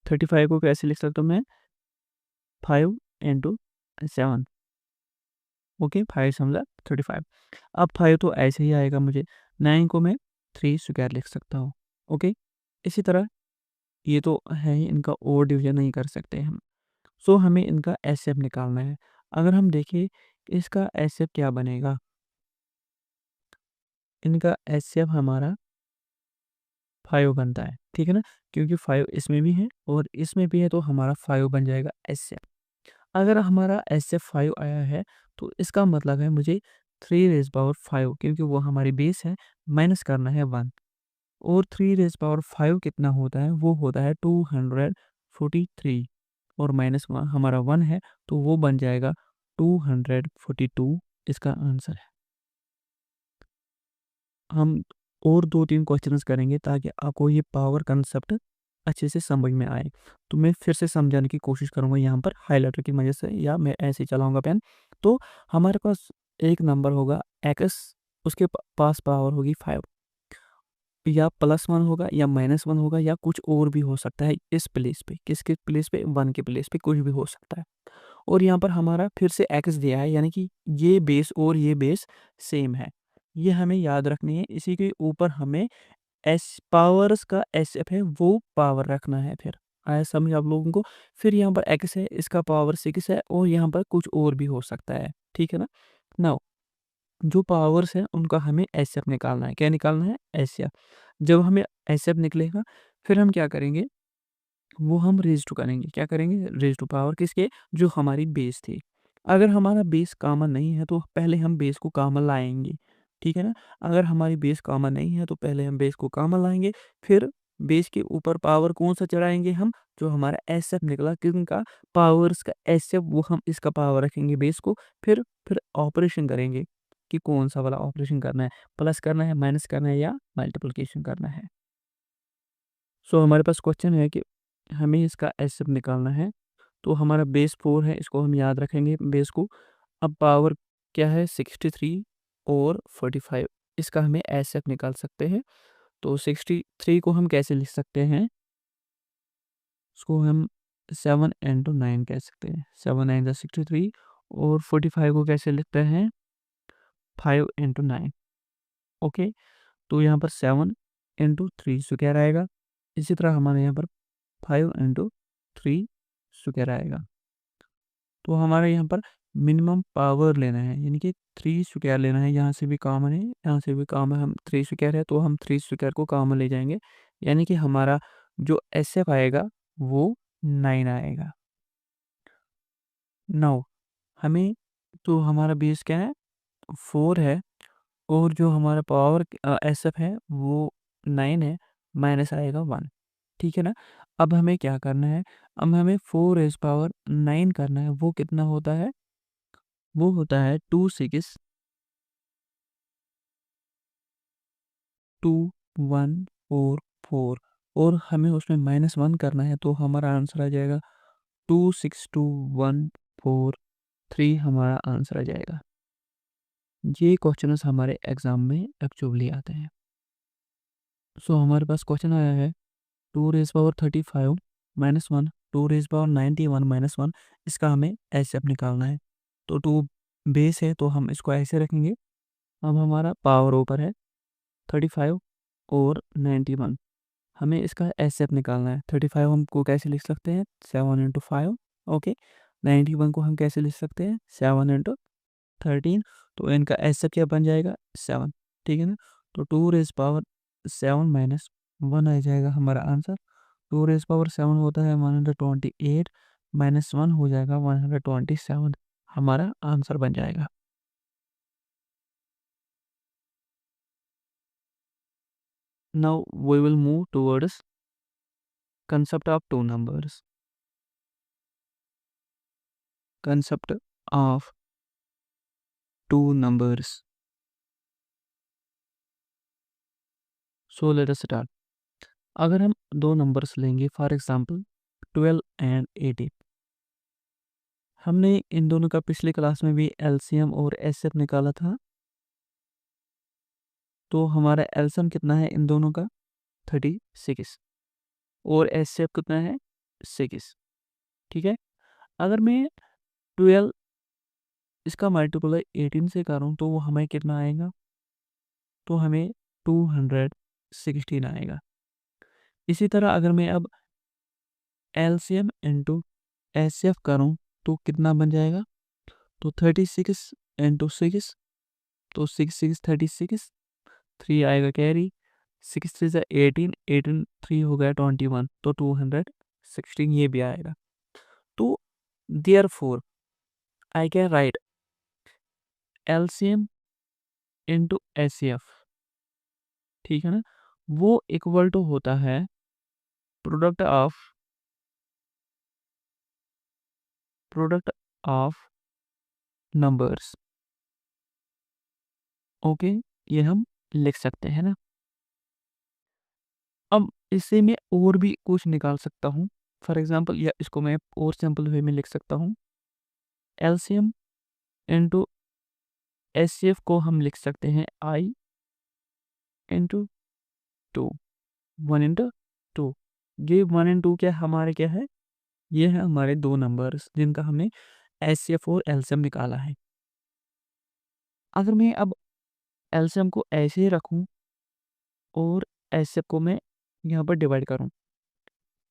35 को कैसे लिख सकता हूँ मैं, 5 × 7, ओके, 5 7 35। अब 5 तो ऐसे ही आएगा, मुझे 9 को मैं 3² लिख सकता हूँ, ओके। इसी तरह ये तो है ही, इनका और डिवीजन नहीं कर सकते हम। सो हमें इनका एचसीएफ निकालना है। अगर हम देखें इसका एचसीएफ क्या बनेगा, इनका एचसीएफ हमारा 5 बनता है, ठीक है ना, क्योंकि 5 इसमें भी है और इसमें भी है, तो हमारा 5 बन जाएगा एचसीएफ। अगर हमारा एचसीएफ 5 आया है, तो इसका मतलब है मुझे 3 रेज़ पावर 5, क्योंकि वो हमारी बेस है, माइनस करना है 1। और 3 रेज़ पावर 5 कितना होता है, वो होता है 243, और माइनस हमारा 1 है, तो वो बन जाएगा 242, इसका आंसर है। हम और 2-3 क्वेश्चंस करेंगे ताकि आपको ये पावर कंसेप्ट अच्छे से समझ में आए। तो मैं फिर से समझाने की कोशिश करूँगा यहाँ पर हाइलाइटर की मदद से, या मैं ऐसे ही चलाऊँगा पेन। तो हमारे पास एक नंबर होगा एक्स, उसके पास पावर होगी 5, या +1 होगा या -1 होगा, या कुछ और भी हो सकता है इस प्लेस पे। किसके प्लेस पे, 1 के प्लेस पे कुछ भी हो सकता है। और यहाँ पर हमारा फिर से एक्स दिया है, यानी कि ये बेस और ये बेस सेम है, ये हमें याद रखनी है। इसी के ऊपर हमें एस पावर्स का एसएफ है, वो पावर रखना है। फिर आया समझ आप लोगों को। फिर यहाँ पर एक्स है, इसका पावर 6 है, और यहाँ पर कुछ और भी हो सकता है, ठीक है ना। नाउ जो पावर्स हैं उनका हमें एसएफ निकालना है। क्या निकालना है, एसएफ। जब हमें एसएफ निकलेगा, फिर हम क्या करेंगे, वो हम रेज़ टू करेंगे। क्या करेंगे, रेज़ टू पावर किसके, जो हमारी बेस थी। अगर हमारा बेस कॉमन नहीं है, तो पहले हम बेस को कॉमन लाएंगे, ठीक है ना। अगर हमारी बेस कॉमन नहीं है तो पहले हम बेस को कॉमन लाएंगे, फिर बेस के ऊपर पावर कौन सा चढ़ाएंगे हम, जो हमारा एस एफ निकला किनका, पावर्स का एस एफ, वो हम इसका पावर रखेंगे बेस को, फिर ऑपरेशन करेंगे कि कौन सा वाला ऑपरेशन करना है, प्लस करना है, माइनस करना है या मल्टीप्लिकेशन करना है। सो हमारे पास क्वेश्चन है कि हमें इसका एस एफ निकालना है। तो हमारा बेस 4 है, इसको हम याद रखेंगे बेस को। अब पावर क्या है 63 और 45, इसका हमें एस एफ निकाल सकते हैं। तो 63 को हम कैसे लिख सकते हैं, उसको हम 7 × 9 कह सकते हैं, 7 9 × 63। और 45 को कैसे लिखते हैं, 5 × 9। ओके, तो यहाँ पर 7 × 3 स्क्वायर आएगा। इसी तरह हमारे यहाँ पर 5 × 3 स्क्वायर आएगा। तो हमारे यहाँ पर मिनिमम पावर लेना है, यानी कि 3 स्क्वायर लेना है। यहाँ से भी कॉमन है, यहाँ से भी कॉमन, हम 3 स्क्वायर है तो हम 3 स्क्वायर को कॉमन ले जाएंगे, यानी कि हमारा जो एस एफ आएगा वो 9 आएगा। नाउ हमें, तो हमारा बेस क्या है 4 है, और जो हमारा पावर एस एफ है वो 9 है, माइनस आएगा 1। ठीक है ना। अब हमें क्या करना है, अब हमें 4 raised power 9 करना है। वो कितना होता है, वो होता है 262 1 4 4, और हमें उसमें -1 करना है, तो हमारा आंसर आ जाएगा 262 1 4 3, हमारा आंसर आ जाएगा। ये क्वेश्चन हमारे एग्जाम में एक्चुअली आते हैं। सो हमारे पास क्वेश्चन आया है 2 raised power 35 -1, 2 raised power 91 -1, इसका हमें एस एफ निकालना है। तो 2 बेस है तो हम इसको ऐसे रखेंगे। अब हमारा पावर ऊपर है 35 और 91, हमें इसका एस एफ निकालना है। 35 हमको कैसे लिख सकते हैं, 7 × 5। ओके, 91 को हम कैसे लिख सकते हैं, 7 × 13। तो इनका एस एफ क्या बन जाएगा, 7। ठीक है ना। तो 2 raised power 7 - 1 आ जाएगा हमारा आंसर। 2 raised power 7 होता है 128, -1 हो जाएगा 127, हमारा आंसर बन जाएगा। Now we will move towards concept of two numbers. Concept of two numbers. So let us start. अगर हम दो नंबर्स लेंगे, फॉर एग्जांपल 12 एंड 18, हमने इन दोनों का पिछली क्लास में भी एलसीएम और एचसीएफ निकाला था। तो हमारा एलसीएम कितना है इन दोनों का, 36, और एचसीएफ कितना है, 6। ठीक है। अगर मैं 12 इसका मल्टीप्लाई 18 से करूँ तो वो हमें कितना आएगा, तो हमें 216 आएगा। इसी तरह अगर मैं अब एलसीएम इंटू एचसीएफ करूँ तो कितना बन जाएगा, तो 36 इंटू 6, तो 6 6 36, 3 आएगा कैरी, 6 3 से 18, 18 3 हो गया 21, तो 216 ये भी आएगा। तो therefore I can write LCM into HCF, ठीक है ना, वो इक्वल टू होता है प्रोडक्ट ऑफ नंबर्स। ओके, ये हम लिख सकते हैं ना। अब इससे मैं और भी कुछ निकाल सकता हूँ, फॉर एग्जांपल, या इसको मैं और सिंपल वे में लिख सकता हूँ। एलसीएम इंटू एचसीएफ को हम लिख सकते हैं आई इंटू 2, 1 × 2। ये 1 × 2 क्या हमारे क्या है, ये है हमारे दो नंबर्स जिनका हमने एचसीएफ और एलसीएम निकाला है। अगर मैं अब एलसीएम को ऐसे ही रखूं और एचसीएफ को मैं यहाँ पर डिवाइड करूं,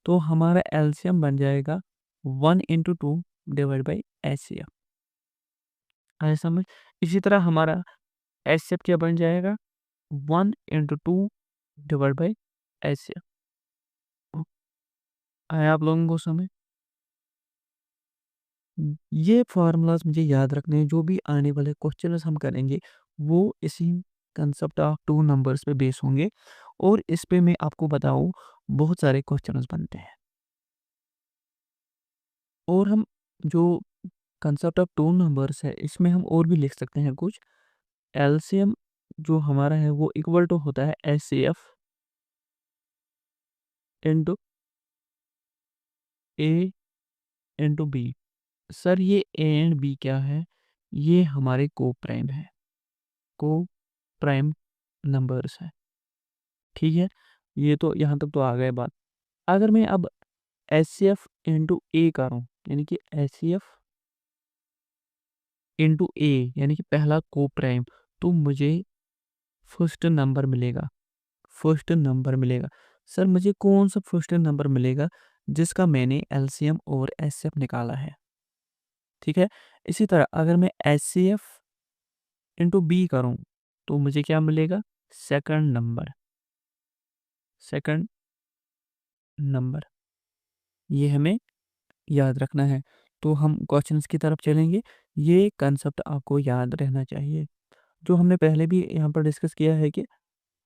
तो हमारा एलसीएम बन जाएगा 1 × 2 डिवाइड बाई एचसीएफ। आया समझ। इसी तरह हमारा एचसीएफ क्या बन जाएगा, 1 × 2 डिवाइड बाई एचसीएफ। आया आप लोगों को समझ। ये फार्मूलाज मुझे याद रखने हैं, जो भी आने वाले क्वेश्चन हम करेंगे वो इसी कंसेप्ट ऑफ टू नंबर्स पे बेस होंगे और इस पे मैं आपको बताऊँ बहुत सारे क्वेश्चंस बनते हैं। और हम जो कंसेप्ट ऑफ टू नंबर्स है इसमें हम और भी लिख सकते हैं कुछ। एलसीएम जो हमारा है वो इक्वल टू होता है एचसीएफ इंटू ए इंटू बी। सर ये ए एंड बी क्या है? ये हमारे को प्राइम है, को प्राइम नंबर्स है। ठीक है, ये तो यहाँ तक तो आ गए बात। अगर मैं अब एच सी एफ इंटू ए करूँ, यानी कि एच सी एफ इंटू ए यानी कि पहला को प्राइम, तो मुझे फर्स्ट नंबर मिलेगा। फर्स्ट नंबर मिलेगा। सर मुझे कौन सा फर्स्ट नंबर मिलेगा? जिसका मैंने एलसीएम और एचसीएफ निकाला है। ठीक है, इसी तरह अगर मैं H C F into B करूँ तो मुझे क्या मिलेगा? Second number. सेकंड नंबर ये हमें याद रखना है। तो हम क्वेश्चंस की तरफ चलेंगे। ये कंसेप्ट आपको याद रहना चाहिए, जो हमने पहले भी यहाँ पर डिस्कस किया है कि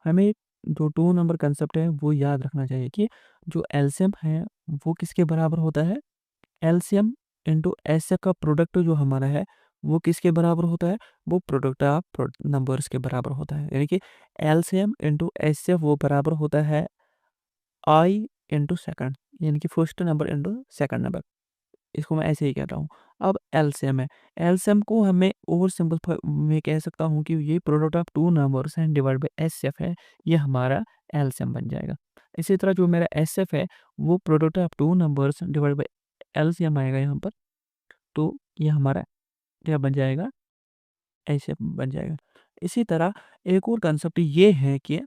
हमें जो टू नंबर कंसेप्ट है वो याद रखना चाहिए कि जो एलसीएम है वो किसके बराबर होता है? एलसीएम इंटू एचसीएफ का प्रोडक्ट जो हमारा है वो किसके बराबर होता है? वो प्रोडक्ट ऑफ नंबर्स के बराबर होता है। यानी कि एलसीएम इंटू एचसीएफ वो बराबर होता है आई इंटू सेकंड, यानी कि first number into second number. इसको मैं ऐसे ही कह रहा हूँ। अब एलसीएम है, एलसीएम को हमें और सिंपल मैं कह सकता हूँ कि ये product of two numbers and divide by HCF है, ये हमारा एलसीएम बन जाएगा। इसी तरह जो मेरा एचसीएफ है वो product of two numbers divide by LCM आएगा यहाँ पर, तो ये हमारा क्या बन जाएगा? एचसीएफ बन जाएगा। इसी तरह एक और कंसेप्ट ये है कि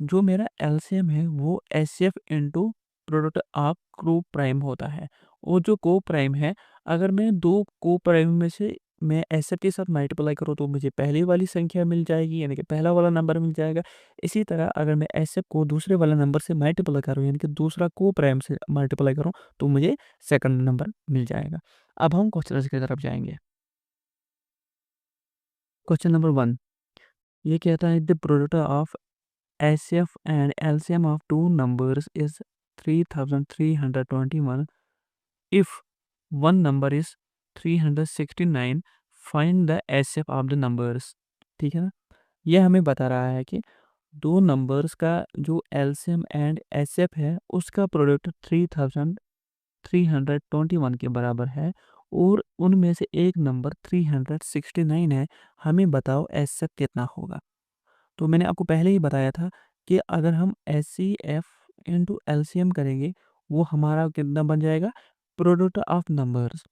जो मेरा एलसीएम है वो एचसीएफ इंटू प्रोडक्ट ऑफ को प्राइम होता है। और जो को प्राइम है, अगर मैं दो को प्राइम में से मैं एचसीएफ के साथ मल्टीप्लाई करूँ तो मुझे पहली वाली संख्या मिल जाएगी, यानी कि पहला वाला नंबर मिल जाएगा। इसी तरह अगर मैं एचसीएफ को दूसरे वाले नंबर से मल्टीप्लाई करूँ, यानी कि दूसरा को प्राइम से मल्टीप्लाई करूँ, तो मुझे सेकंड नंबर मिल जाएगा। अब हम क्वेश्चन की तरफ जाएंगे। क्वेश्चन नंबर 1 ये कहता है the product of HCF and LCM of two numbers is 3321. If one number is 369, find the HCF of the numbers. ठीक है ना? यह हमें बता रहा है कि दो नंबर्स का जो LCM एंड HCF है उसका प्रोडक्ट 3321 के बराबर है और उनमें से एक नंबर 369 है। हमें बताओ HCF कितना होगा? तो मैंने आपको पहले ही बताया था कि अगर हम H C F into LCM करेंगे वो हमारा कितना बन जाएगा? Product of numbers.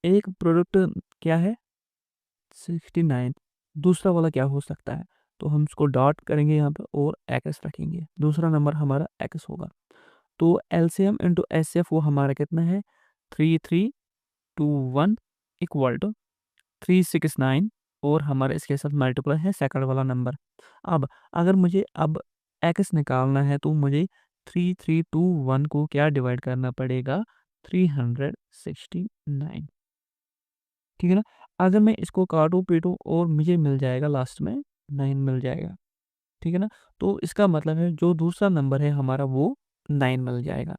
एक प्रोडक्ट क्या है? 69। दूसरा वाला क्या हो सकता है? तो हम उसको डॉट करेंगे यहाँ पे और एक्स रखेंगे, दूसरा नंबर हमारा एक्स होगा। तो एलसीएम इंटू एच वो हमारा कितना है? 3321 इक्वल टू 369 और हमारा इसके साथ मल्टीप्लाई है सेकंड वाला नंबर। अब अगर मुझे अब एक्स निकालना है तो मुझे 3321 को क्या डिवाइड करना पड़ेगा? 369। ठीक है ना? अगर मैं इसको काटूँ पीटूँ और मुझे मिल जाएगा लास्ट में 9 मिल जाएगा। ठीक है ना? तो इसका मतलब है जो दूसरा नंबर है हमारा वो 9 मिल जाएगा।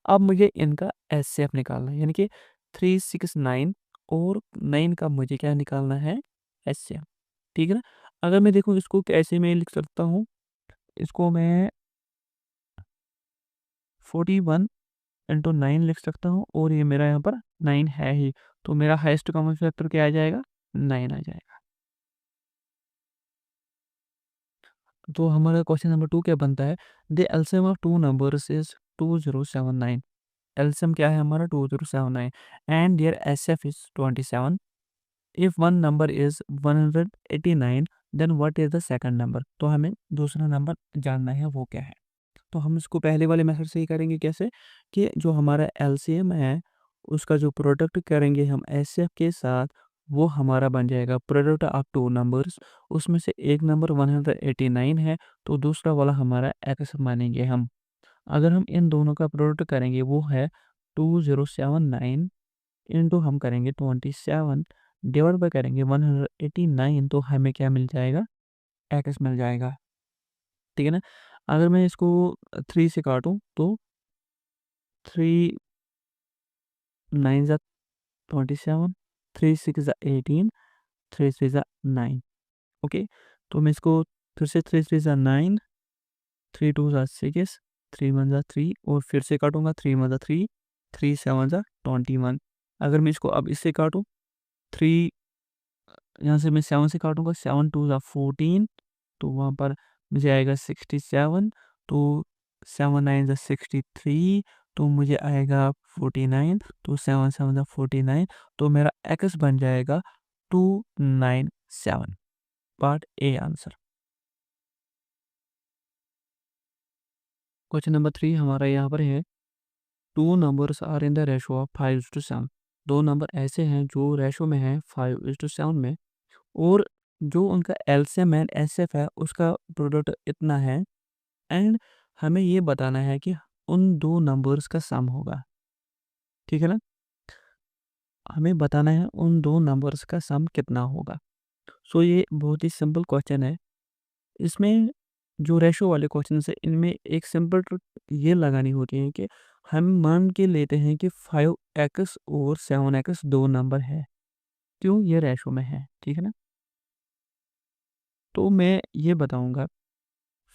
अब मुझे इनका एचसीएफ निकालना है, यानी कि 369 और 9 का मुझे क्या निकालना है? एचसीएफ। ठीक है ना? अगर मैं देखूँ इसको कैसे मैं लिख सकता हूँ, इसको मैं 41 इंटू 9 लिख सकता हूँ और ये मेरा यहाँ पर 9 है ही, तो मेरा हाईएस्ट कॉमन फैक्टर क्या आ जाएगा? 9 आ जाएगा। तो हमारा क्वेश्चन नंबर 2 क्या बनता है? The LCM of two numbers is 2079। LCM क्या है हमारा? 2079 and their HCF is 27। If one number is 189 then what is the second number? तो हमें दूसरा नंबर जानना है वो क्या है। तो हम इसको पहले वाले मेथड से ही करेंगे। कैसे? कि जो हमारा एलसीएम है उसका जो प्रोडक्ट करेंगे हम एचसीएफ के साथ, वो हमारा बन जाएगा प्रोडक्ट ऑफ टू नंबर्स। उसमें से एक नंबर 189 है तो दूसरा वाला हमारा एक्स मानेंगे हम। अगर हम इन दोनों का प्रोडक्ट करेंगे वो है 2079 इंटू हम करेंगे 27 डिवाइड बाय करेंगे 189, तो हमें क्या मिल जाएगा? एक्स मिल जाएगा, ठीक है ना। अगर मैं इसको 3 से काटूँ तो 3 9 ज़ा 27, 3 6 ज़ा 18, 3 3 ज़ा 9। ओके, तो मैं इसको फिर से 3 3 ज़ा 9, 3 2 ज़ा 6, 3 1 ज़ा 3 और फिर से काटूंगा 3 1 ज़ा 3, 3 7 ज़ा 21। अगर मैं इसको अब इससे काटूँ 3, यहाँ से मैं 7 से काटूंगा 7 2 ज़ा 14, तो वहाँ पर मुझे आएगा 67, तो 7 9 ज़ा 63, तो मुझे आएगा 49, तो 7 7 ज़ा 49, तो मेरा एक्स बन जाएगा 297। Part A answer. Question number 3 हमारा यहाँ पर है, two numbers are in the ratio of 5:7। दो नंबर ऐसे हैं जो रेशो में हैं 5:7 में, और जो उनका एलसीएम एंड एसएफ है उसका प्रोडक्ट इतना है, एंड हमें ये बताना है कि उन दो नंबर्स का सम होगा, ठीक है ना। हमें बताना है उन दो नंबर्स का सम कितना होगा। सो ये बहुत ही सिंपल क्वेश्चन है। इसमें जो रेशो वाले क्वेश्चन है इनमें एक सिंपल ट्रिक ये लगानी होती है कि हम मान के लेते हैं कि 5x और 7x दो नंबर है, क्यों ये रेशो में है, ठीक है ना। तो मैं ये बताऊंगा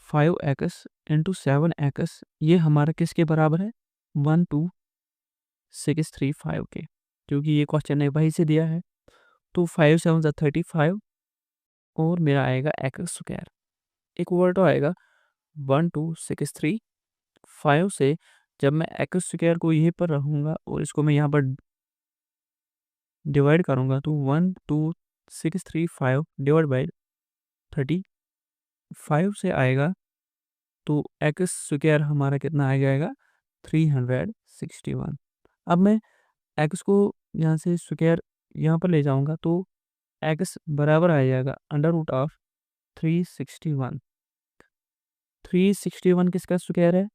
5x इंटू 7x ये हमारा किसके बराबर है, 12635 के, क्योंकि ये क्वेश्चन ने वही से दिया है। तो 5 7 35 और मेरा आएगा एक्स स्क्वायर इक्वल टू आएगा 12635 से। जब मैं एक्स स्क्वायर को यहीं पर रखूंगा और इसको मैं यहाँ पर डिवाइड करूंगा तो 12635 डिवाइड बाई 35 से आएगा, तो एक्स स्क्वायर हमारा कितना आ जाएगा 361। अब मैं एक्स को यहाँ से स्क्वायर यहाँ पर ले जाऊंगा तो एक्स बराबर आ जाएगा अंडर रूट ऑफ 361। 361 किसका स्क्वायर है,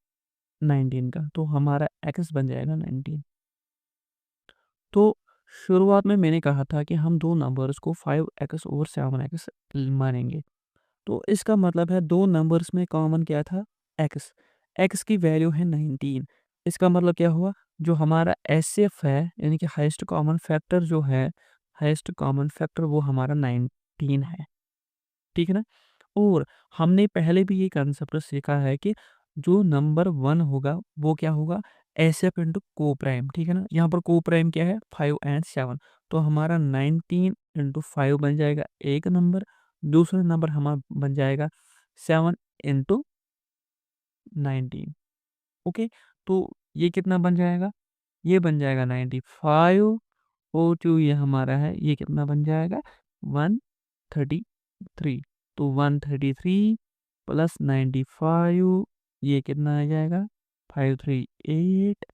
19 का, तो हमारा एक्स बन जाएगा 19। तो शुरुआत में मैंने कहा था कि हम दो नंबर्स को 5x और 7x मानेंगे, तो इसका मतलब है दो नंबर्स में कॉमन क्या था, x। x की वैल्यू है 19। इसका मतलब क्या हुआ, जो हमारा एसएफ है यानी कि हाईएस्ट कॉमन फैक्टर जो है, हाईएस्ट कॉमन फैक्टर वो हमारा 19 है, ठीक है ना। और हमने पहले भी ये कंसेप्ट सीखा है कि जो नंबर 1 होगा वो क्या होगा, एसएफ इंटू को प्राइम, ठीक है ना। यहाँ पर को प्राइम क्या है, 5 एंड 7, तो हमारा 19 इंटू 5 बन जाएगा एक नंबर, दूसरा नंबर हमारा बन जाएगा 7 इंटू 19। ओके, तो ये कितना बन जाएगा, ये बन जाएगा 95, और जो ये हमारा है ये कितना बन जाएगा 133। तो 133 प्लस 95, ये कितना आ जाएगा 538,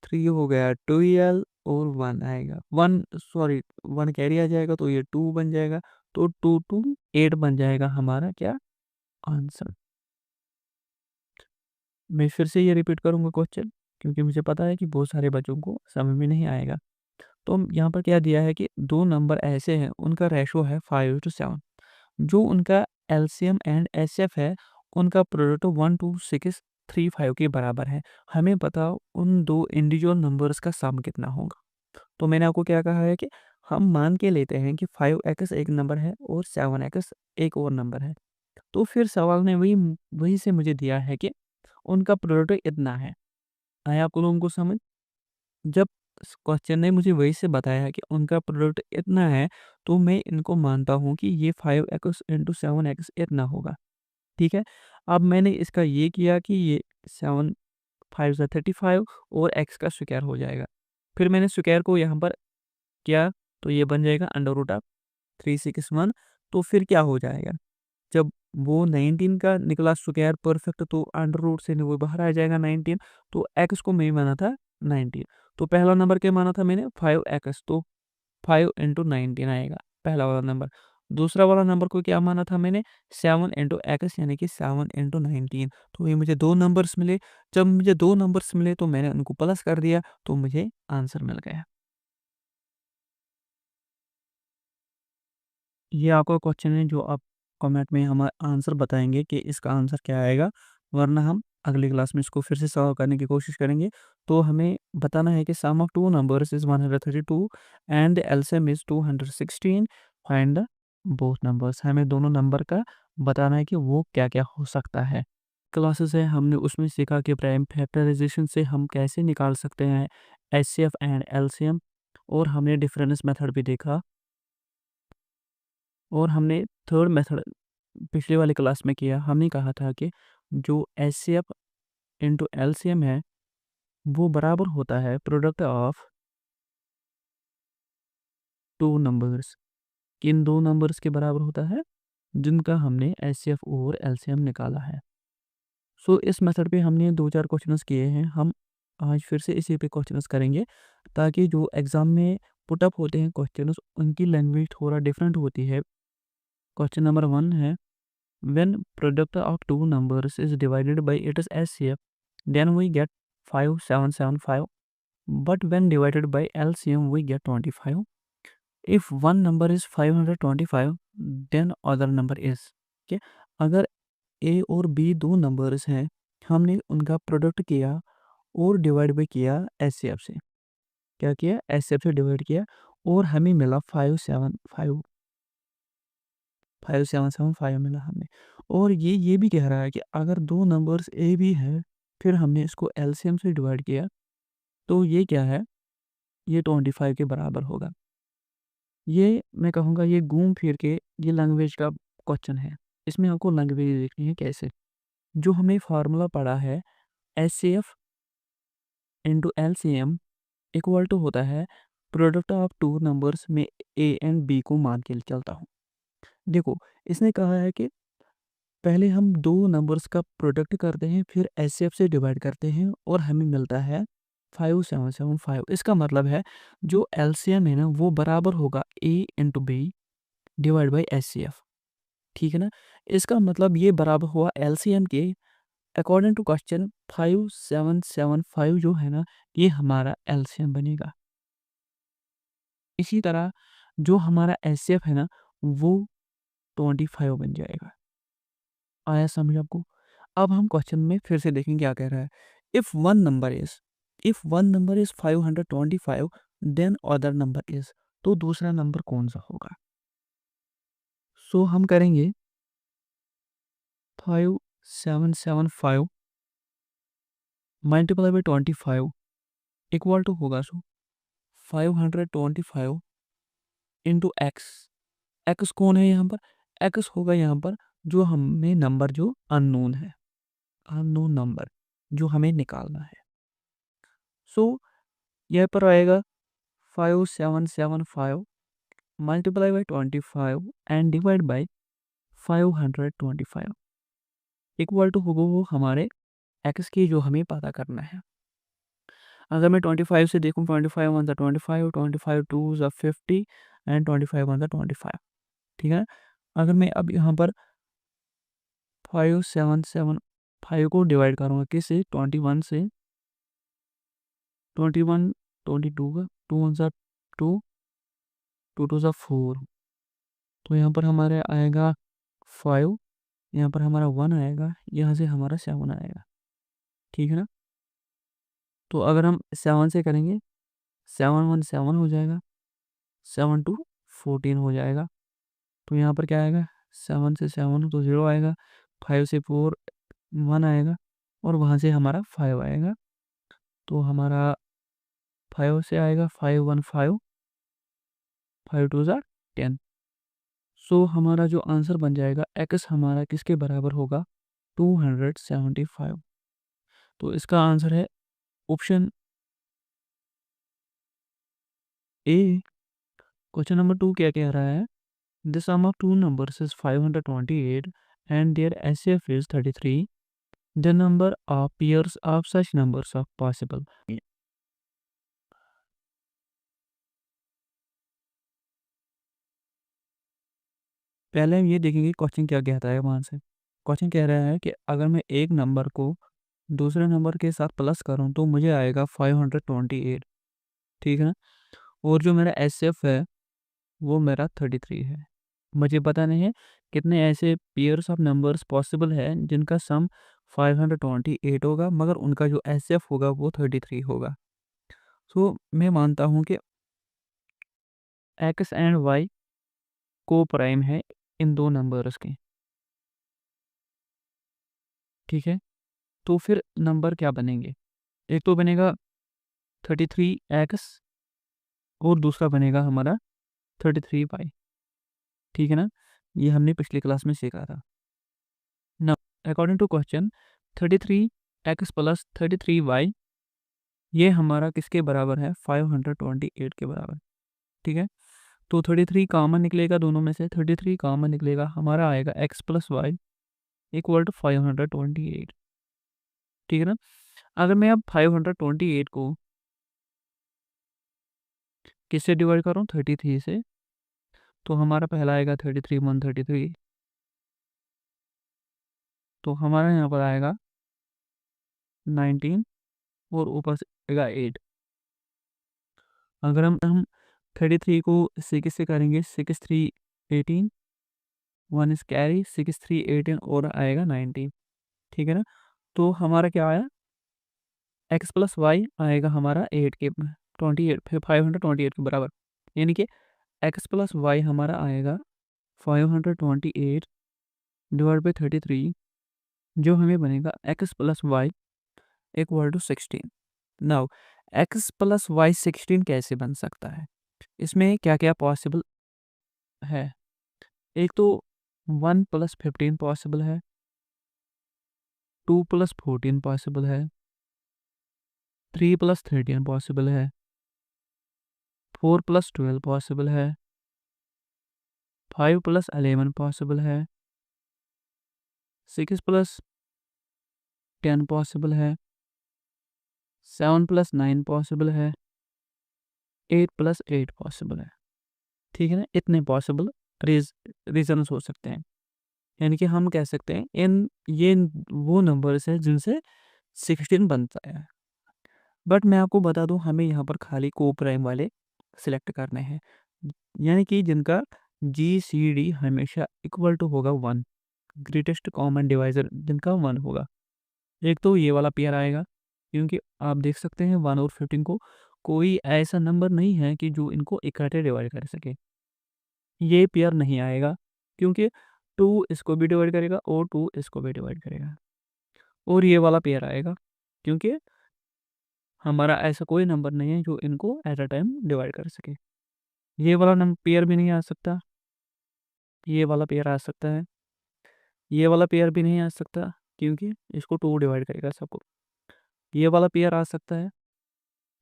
3 हो गया 12 और 1 आएगा 1, सॉरी 1 कैरी आ जाएगा तो ये 2 बन जाएगा, तो 2 2 8 बन जाएगा हमारा क्या आंसर। मैं फिर से ये रिपीट करूंगा क्वेश्चन, क्योंकि मुझे पता है कि बहुत सारे बच्चों को समझ में नहीं आएगा। तो यहाँ पर क्या दिया है कि दो नंबर ऐसे हैं उनका रेशो है 5:7, जो उनका एलसीएम एंड एसएफ है उनका प्रोडक्ट 12635 के बराबर है। हमें बताओ उन दो इंडिविजुअल नंबर्स का सम कितना होगा। तो मैंने आपको क्या कहा है कि हम मान के लेते हैं कि 5x एक नंबर है और 7x एक और नंबर है, तो फिर सवाल ने वही वही से मुझे दिया है कि उनका प्रोडक्ट इतना है। आया आप लोगों को समझ, जब क्वेश्चन ने मुझे वही से बताया है कि उनका प्रोडक्ट इतना है, तो मैं इनको मानता हूँ कि ये 5x इंटू 7x इतना होगा, ठीक है। अब मैंने इसका ये किया कि ये 7 5 ज़ा 35 और x का स्क्वायर हो जाएगा। फिर मैंने स्क्वायर को यहाँ पर किया तो ये बन जाएगा अंडर रूट ऑफ 361। तो फिर क्या हो जाएगा, जब वो 19 का निकला स्क्वायर परफेक्ट, तो अंडर रूट से वो बाहर आ जाएगा 19। तो एक्स को मैं माना था 19, तो पहला नंबर क्या माना था मैंने 5x, तो 5 इंटू 19 आएगा पहला वाला नंबर। दूसरा वाला नंबर को क्या माना था मैंने 7 इंटू एक्स यानी कि 7 इंटू 19। तो ये मुझे दो नंबर्स मिले। जब मुझे दो नंबर्स मिले तो मैंने उनको प्लस कर दिया, तो मुझे आंसर मिल गया। ये आपका क्वेश्चन है जो आप कमेंट में हम आंसर बताएंगे कि इसका आंसर क्या आएगा, वरना हम अगली क्लास में इसको फिर से सॉल्व करने की कोशिश करेंगे। तो हमें बताना है कि sum of two numbers is 132 and LCM is 216, find the both numbers. हमें दोनों नंबर का बताना है कि वो क्या क्या हो सकता है। क्लासेस है हमने उसमें सीखा कि प्राइम फैक्टराइजेशन से हम कैसे निकाल सकते हैं एचसीएफ एंड एलसीएम, और हमने डिफरेंस मेथड भी देखा, और हमने थर्ड मेथड पिछले वाली क्लास में किया। हमने कहा था कि जो एचसीएफ इंटू एलसीएम है वो बराबर होता है प्रोडक्ट ऑफ टू नंबर्स। किन दो नंबर्स के बराबर होता है? जिनका हमने एचसीएफ और एलसीएम निकाला है। सो इस मेथड पे हमने 2-4 क्वेश्चंस किए हैं। हम आज फिर से इसी पे क्वेश्चंस करेंगे, ताकि जो एग्ज़ाम में पुटअप होते हैं क्वेश्चंस उनकी लैंग्वेज थोड़ा डिफरेंट होती है। क्वेश्चन नंबर 1 है, when product of two numbers is divided by its HCF, then we get 5775, but when divided by LCM we get 25. If one number is 525, then other number is, okay? अगर ए और B दो numbers हैं, हमने उनका product किया और divide by किया HCF से। क्या किया? एचसीएफ से डिवाइड किया और हमें मिला 575, 5775 मिला हमें। और ये भी कह रहा है कि अगर दो नंबर्स ए बी है, फिर हमने इसको एलसीएम से डिवाइड किया, तो ये क्या है? ये 25 के बराबर होगा। ये मैं कहूँगा ये घूम फिर के ये लैंग्वेज का क्वेश्चन है। इसमें आपको लैंग्वेज देखनी है कैसे। जो हमने फार्मूला पढ़ा है, HCF into LCM equal to होता है प्रोडक्ट ऑफ टू नंबर्स में ए एंड बी को मान के चलता हूँ। देखो, इसने कहा है कि पहले हम दो नंबर्स का प्रोडक्ट करते हैं, फिर एचसीएफ से डिवाइड करते हैं और हमें मिलता है 5775। इसका मतलब है जो एलसीएम है ना वो बराबर होगा A into B divide by HCF. ठीक है ना? इसका मतलब ये बराबर हुआ एलसीएम के। अकॉर्डिंग टू क्वेश्चन 5775 जो है ना, ये हमारा एलसीएम बनेगा। इसी तरह जो हमारा एचसीएफ है ना वो 25 बन जाएगा। आया समझ आपको? अब हम क्वेश्चन में फिर से देखेंगे क्या कह रहा है। If one number is 525, then other number is, तो दूसरा नंबर कौन सा होगा? सो हम करेंगे 5775 मल्टीप्लाई बाई 25 इक्वल टू होगा 525 इंटू एक्स। एक्स कौन है यहाँ पर? एक्स होगा यहाँ पर जो हमें नंबर जो अननोन है, अननोन नंबर जो हमें निकालना है। सो यह पर आएगा 5775 multiply by 25 and divide by 525 equal to होगा वो हमारे एक्स की जो हमें पता करना है। अगर मैं 25 से देखूँ, 25 वन ज़ा 25, 25 टू ज़ा 50 एंड 25 वन ज़ा 25। ठीक है? अगर मैं अब यहाँ पर 5775 को डिवाइड करूँगा किससे? 21 से, 21 22 का 2 वन ज़ा 2, 2 टू ज़ा 4, तो यहाँ पर हमारे आएगा 5, यहाँ पर हमारा 1 आएगा, यहाँ से हमारा 7 आएगा। ठीक है ना? तो अगर हम 7 से करेंगे, 7 1 7 हो जाएगा, 7 2 14 हो जाएगा। तो यहाँ पर क्या आएगा? 7 से 7 तो 0 आएगा, 5 से 4 1 आएगा, और वहाँ से हमारा 5 आएगा। तो हमारा 5 से आएगा 5 1 5, 5 2 ज़ा 10। सो हमारा जो आंसर बन जाएगा एक्स हमारा किसके बराबर होगा? 275। तो इसका आंसर है ऑप्शन ए। क्वेश्चन नंबर 2 क्या कह रहा है? The sum of two numbers is 528 and their HCF is 33। The number of pairs of such numbers of possible. पहले हम ये देखेंगे क्वेश्चन क्या कहता है वहाँ से। क्वेश्चन कह रहा है कि अगर मैं एक नंबर को दूसरे नंबर के साथ प्लस करूँ तो मुझे आएगा 528। ठीक है ना? और जो मेरा एचसीएफ है वो मेरा 33 है। मुझे पता नहीं है कितने ऐसे पेयर्स ऑफ नंबर्स पॉसिबल है जिनका सम 528 होगा, मगर उनका जो एसएफ होगा वो 33 होगा। सो मैं मानता हूँ कि एक्स एंड वाई को प्राइम है इन दो नंबर्स के। ठीक है, तो फिर नंबर क्या बनेंगे? एक तो बनेगा 33x और दूसरा बनेगा हमारा 33y। ठीक है ना, ये हमने पिछली क्लास में सीखा था ना। According to question 33x plus 33y ये हमारा किसके बराबर है? 528 के बराबर। ठीक है, तो 33 कॉमन निकलेगा दोनों में से, 33 कॉमन निकलेगा, हमारा आएगा x plus y equal to 528। ठीक है ना, अगर मैं अब 528 को किससे डिवाइड करूँ? 33 से, तो हमारा पहला आएगा 33 133, तो हमारा यहाँ पर आएगा 19 और ऊपर से आएगा 8। अगर हम 33 को 6 से करेंगे, 6 3 18, 1 इज कैरी, 6 3 18 और आएगा 19। ठीक है ना, तो हमारा क्या आया? एक्स प्लस वाई आएगा हमारा 8 के 28, फिर 528 के बराबर, यानी कि एक्स प्लस वाई हमारा आएगा 528 डिवाइड बाई 33, जो हमें बनेगा x plus y equal to 16। Now x plus y 16 कैसे बन सकता है? इसमें क्या क्या पॉसिबल है? एक तो 1 प्लस 15 पॉसिबल है, 2 प्लस 14 पॉसिबल है, 3 प्लस 13 पॉसिबल है, 4 प्लस 12 पॉसिबल है, 5 प्लस 11 पॉसिबल है, 6 प्लस 10 पॉसिबल है, 7 प्लस 9 पॉसिबल है, 8 प्लस 8 पॉसिबल है। ठीक है ना, इतने पॉसिबल रीजन्स हो सकते हैं, यानी कि हम कह सकते हैं ये वो नंबर्स हैं जिनसे 16 बनता है। बट मैं आपको बता दूं, हमें यहाँ पर खाली को प्राइम वाले सिलेक्ट करने हैं, यानी कि जिनका GCD हमेशा इक्वल टू होगा 1, ग्रेटेस्ट कॉमन डिवाइजर जिनका 1 होगा। एक तो ये वाला पेयर आएगा, क्योंकि आप देख सकते हैं 1 और 15 को कोई ऐसा नंबर नहीं है कि जो इनको इकट्ठे डिवाइड कर सके। ये पेयर नहीं आएगा, क्योंकि 2 इसको भी डिवाइड करेगा और 2 इसको भी डिवाइड करेगा। और ये वाला पेयर आएगा, क्योंकि हमारा ऐसा कोई नंबर नहीं है जो इनको एट अ टाइम डिवाइड कर सके। ये वाला नंबर पेयर भी नहीं आ सकता, ये वाला पेयर आ सकता है, ये वाला पेयर भी नहीं आ सकता, क्योंकि इसको 2 डिवाइड करेगा सबको। ये वाला पेयर आ सकता है,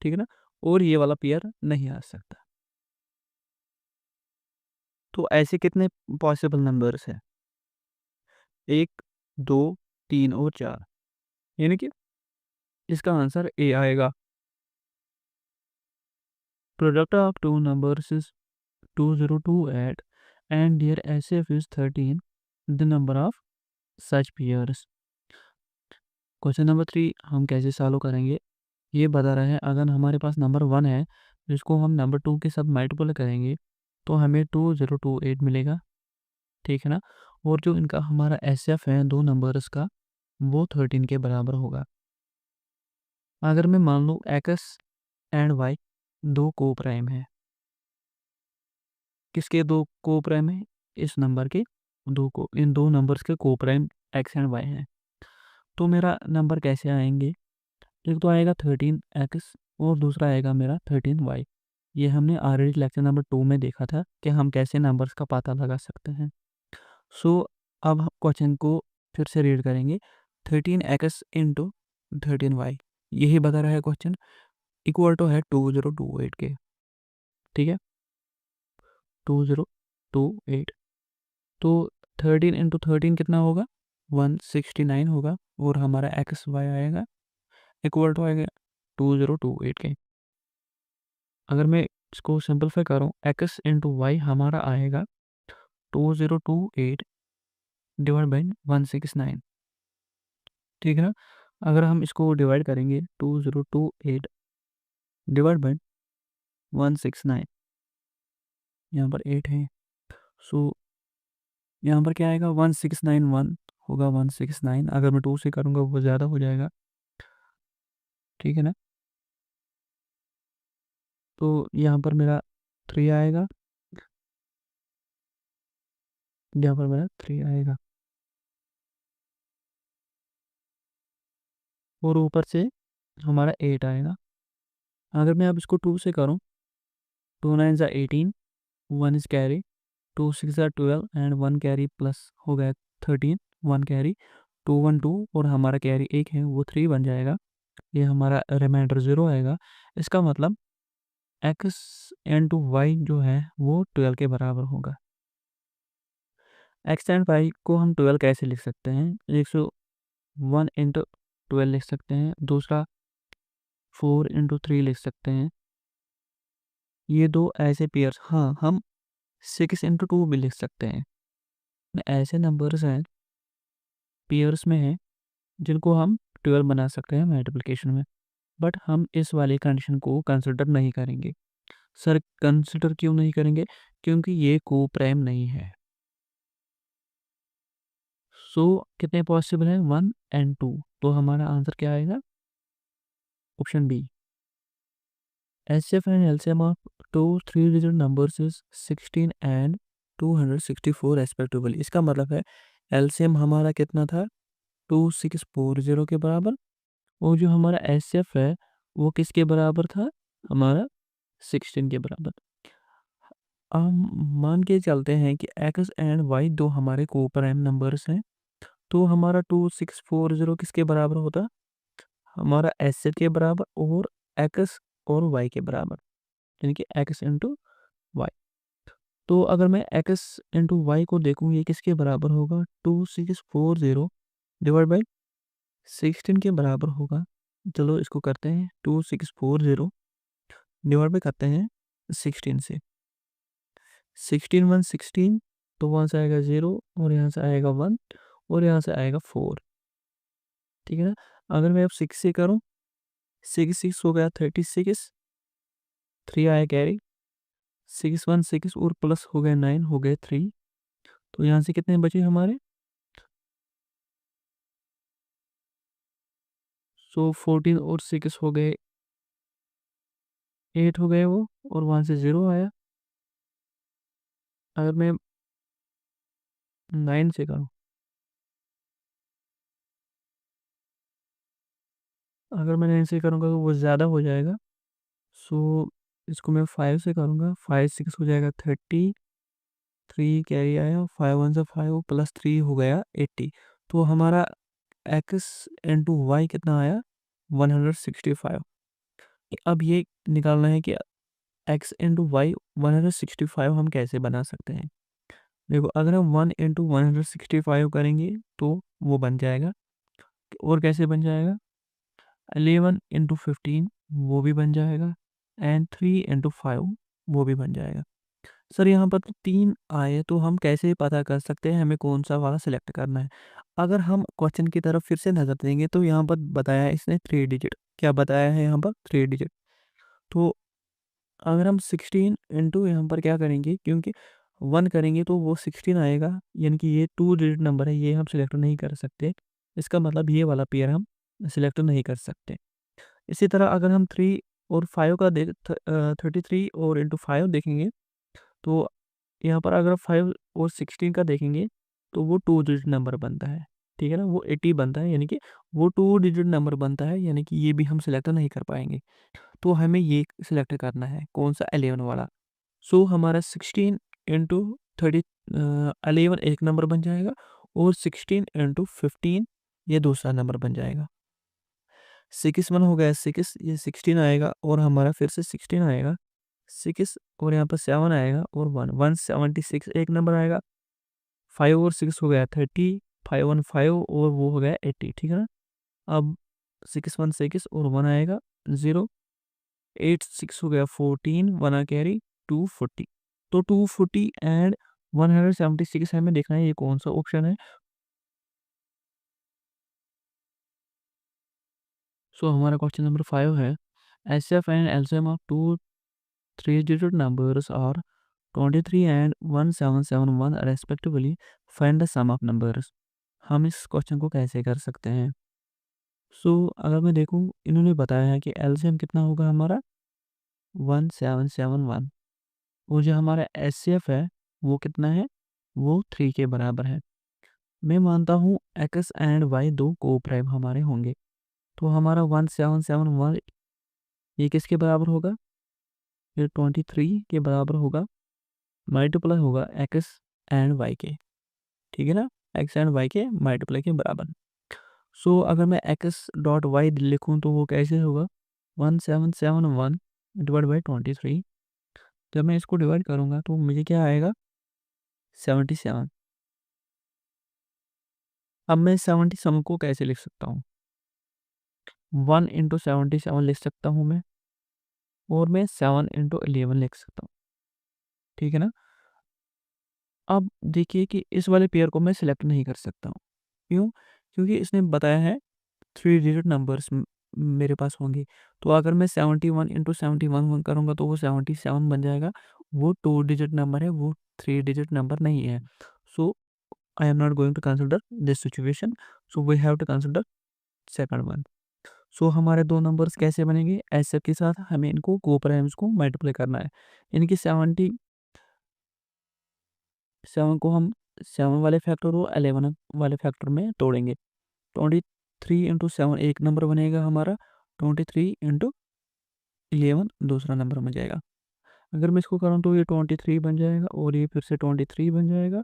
ठीक है ना, और ये वाला पेयर नहीं आ सकता। तो ऐसे कितने पॉसिबल नंबर्स हैं? 1 2 3 और 4, यानी कि इसका आंसर ए आएगा। Product of two numbers is 2028 and their SF is 13, the number of such pairs। Question number 3 हम कैसे सॉल्व करेंगे? ये बता रहे हैं, अगर हमारे पास नंबर 1 है जिसको हम नंबर 2 के साथ मल्टीपल करेंगे तो हमें 2028 मिलेगा। ठीक है ना, और जो इनका हमारा SF है दो नंबर्स का, वो 13 के बराबर होगा। अगर मैं मान लूँ एक्स एंड वाई दो को प्राइम है, किसके दो को प्राइम है? इस नंबर के दो को, इन दो नंबर्स के को प्राइम एक्स एंड वाई हैं, तो मेरा नंबर कैसे आएंगे? एक तो आएगा 13x और दूसरा आएगा मेरा 13y। ये हमने ऑलरेडी लेक्चर नंबर 2 में देखा था कि हम कैसे नंबर्स का पता लगा सकते हैं। सो अब हम क्वेश्चन को फिर से रीड करेंगे। 13x इंटू 13y, यही बता रहा है क्वेश्चन, इक्वल टू है 2028 के। ठीक है, 2028, तो 13 इंटू 13 कितना होगा? 169 होगा, और हमारा एक्स वाई आएगा इक्वल टू आएगा 2028 के। अगर मैं इसको सिंपलीफाई करूँ, एक्स इंटू वाई हमारा आएगा 2028 डिवाइड बाई 169। ठीक है ना, अगर हम इसको डिवाइड करेंगे 2028 डिवाइड बाई 169, यहाँ पर 8 है, सो यहाँ पर क्या आएगा 1691 होगा 169। अगर मैं 2 से करूँगा वो ज़्यादा हो जाएगा, ठीक है ना। तो यहाँ पर मेरा 3 आएगा, यहाँ पर मेरा 3 आएगा और ऊपर से हमारा 8 आएगा। अगर मैं अब इसको 2 से करूँ, 2 9 ज़ा 18, 1 इज़ कैरी, 2 6 ज़ा 12 एंड 1 कैरी प्लस हो गया 13, 1 कैरी, 2 1 2 और हमारा कैरी 1 है वो 3 बन जाएगा। ये हमारा रिमाइंडर 0 आएगा। इसका मतलब एक्स इंटू वाई जो है वो 12 के बराबर होगा। एक्स एंड वाई को हम 12 कैसे लिख सकते हैं, 101 इंटू 12 लिख सकते हैं, दूसरा 4 इंटू 3 लिख सकते हैं। ये दो ऐसे पेयर्स, हाँ हम 6 इंटू 2 भी लिख सकते हैं। ऐसे नंबर्स हैं पेयर्स में हैं जिनको हम 12 बना सकते हैं मल्टीप्लिकेशन में, बट हम इस वाली कंडीशन को कंसिडर नहीं करेंगे। सर कंसिडर क्यों नहीं करेंगे, क्योंकि ये को प्राइम नहीं है। सो कितने पॉसिबल हैं 1 एंड 2, तो हमारा आंसर क्या आएगा, option B. HCF and LCM of two three-digit numbers is 16 and 264 respectively। इसका मतलब है LCM हमारा कितना था 2640 के बराबर, और जो हमारा HCF है वो किसके बराबर था, हमारा 16 के बराबर। हम मान के चलते हैं कि x एंड y दो हमारे को प्राइम नंबर्स हैं, तो हमारा 2640 किसके बराबर होता, हमारा HCF के बराबर और x और y के बराबर, यानी कि x इंटू वाई। तो अगर मैं x इंटू वाई को देखूँ ये किसके बराबर होगा, 2640 डिवाइड बाई 16 के बराबर होगा। चलो इसको करते हैं, 2640 डिवाइड बाई करते हैं 16 से, 16 1 16, तो वहाँ से आएगा 0 और यहाँ से आएगा 1 और यहाँ से आएगा 4, ठीक है ना। अगर मैं अब 6 से करूँ, 6 6 हो गया 36, 3 आया कैरी, 6 1 6 और प्लस हो गया 9 हो गए 3, तो यहाँ से कितने बचे हमारे, सो 14 और 6 हो गए 8 हो गए वो, और वहाँ से 0 आया। अगर मैं 9 से करूँ, अगर मैं 9 से करूँगा तो वो ज़्यादा हो जाएगा। सो इसको मैं 5 से करूँगा, 5 6 हो जाएगा 30, 3 कैरी आया, 5 1 से 5 प्लस 3 हो गया 80। तो हमारा एक्स इंटू वाई कितना आया 165। अब ये निकालना है कि एक्स इंटू वाई 165 हम कैसे बना सकते हैं। देखो अगर हम 1 इंटू 165 करेंगे तो वो बन जाएगा, और कैसे बन जाएगा, 11 इंटू 15 वो भी बन जाएगा, एंड 3 इंटू 5 वो भी बन जाएगा। सर यहाँ पर तो 3 आए, तो हम कैसे पता कर सकते हैं हमें कौन सा वाला सिलेक्ट करना है। अगर हम क्वेश्चन की तरफ फिर से नज़र देंगे तो यहाँ पर बताया है इसने 3 डिजिट, क्या बताया है यहाँ पर 3 डिजिट। तो अगर हम 16 इंटू यहाँ पर क्या करेंगे, क्योंकि 1 करेंगे तो वो 16 आएगा, यानी कि ये 2 डिजिट नंबर है, ये हम सिलेक्ट नहीं कर सकते। इसका मतलब ये वाला पेयर हम सिलेक्ट नहीं कर सकते। इसी तरह अगर हम 3 और 5 का 33 और इंटू 5 देखेंगे, तो यहाँ पर अगर 5 और 16 का देखेंगे तो वो 2 डिजिट नंबर बनता है, ठीक है ना, वो 80 बनता है, यानी कि वो 2 डिजिट नंबर बनता है, यानी कि ये भी हम सिलेक्ट नहीं कर पाएंगे। तो हमें ये सिलेक्ट करना है कौन सा 11 वाला। सो हमारा 16 इंटू 30 11 एक नंबर बन जाएगा, और 16 इंटू 15 ये दूसरा नंबर बन जाएगा। 6 1 हो गया 6, ये 16 आएगा और हमारा फिर से 16 आएगा, 6 और यहाँ पर 7 आएगा और 1 176 एक नंबर आएगा, 5 और 6 हो गया 30, 5 1 5 और वो हो गया 80, ठीक है ना। अब 6 1 6 और 1 आएगा 0, 8 6 हो गया 14, 1 आ कैरी 240। तो 240 एंड 176 हमें देखना है ये कौन सा ऑप्शन है। सो हमारा क्वेश्चन नंबर 5 है, HCF and LCM of two three digit numbers are 23 and 1771 respectively. Find the sum of numbers. हम इस क्वेश्चन को कैसे कर सकते हैं? अगर मैं देखूँ, इन्होंने बताया है कि एलसीएम कितना होगा हमारा 1771, और जो हमारा एचसीएफ है वो कितना है, वो 3 के बराबर है। मैं मानता हूँ एक्स एंड वाई दो को प्राइम हमारे होंगे, तो हमारा 1771 ये किसके बराबर होगा, ये 23 के बराबर होगा, मल्टीप्लाई होगा एक्स एंड वाई के, ठीक है ना, एक्स एंड वाई के मल्टीप्लाई के बराबर। अगर मैं एक्स डॉट वाई लिखूँ तो वो कैसे होगा, 1771 डिवाइड बाई 23। जब मैं इसको डिवाइड करूँगा तो मुझे क्या आएगा, 77। अब मैं 77 को कैसे लिख सकता हूँ, 1 × 77 लिख सकता हूँ मैं, और मैं 7 × 11 लिख सकता हूँ, ठीक है ना। अब देखिए कि इस वाले पेयर को मैं सिलेक्ट नहीं कर सकता हूँ, क्यों, क्योंकि इसने बताया है 3 डिजिट नंबर्स मेरे पास होंगे। तो अगर मैं 71 × 71 करूँगा तो वो 77 बन जाएगा, वो 2 डिजिट नंबर है, वो 3 डिजिट नंबर नहीं है। So I am not going to consider this situation, so we have to consider second one. हमारे दो नंबर्स कैसे बनेंगे, एसएफ के साथ हमें इनको कोप्राइम्स को मल्टीप्लाई करना है। इनकी 77 को हम 7 वाले फैक्टर और 11 वाले फैक्टर में तोड़ेंगे। 23 × 7 एक नंबर बनेगा हमारा, 23 × 11 दूसरा नंबर बन जाएगा। अगर मैं इसको करूँ तो ये 23 बन जाएगा, और ये फिर से 23 बन जाएगा,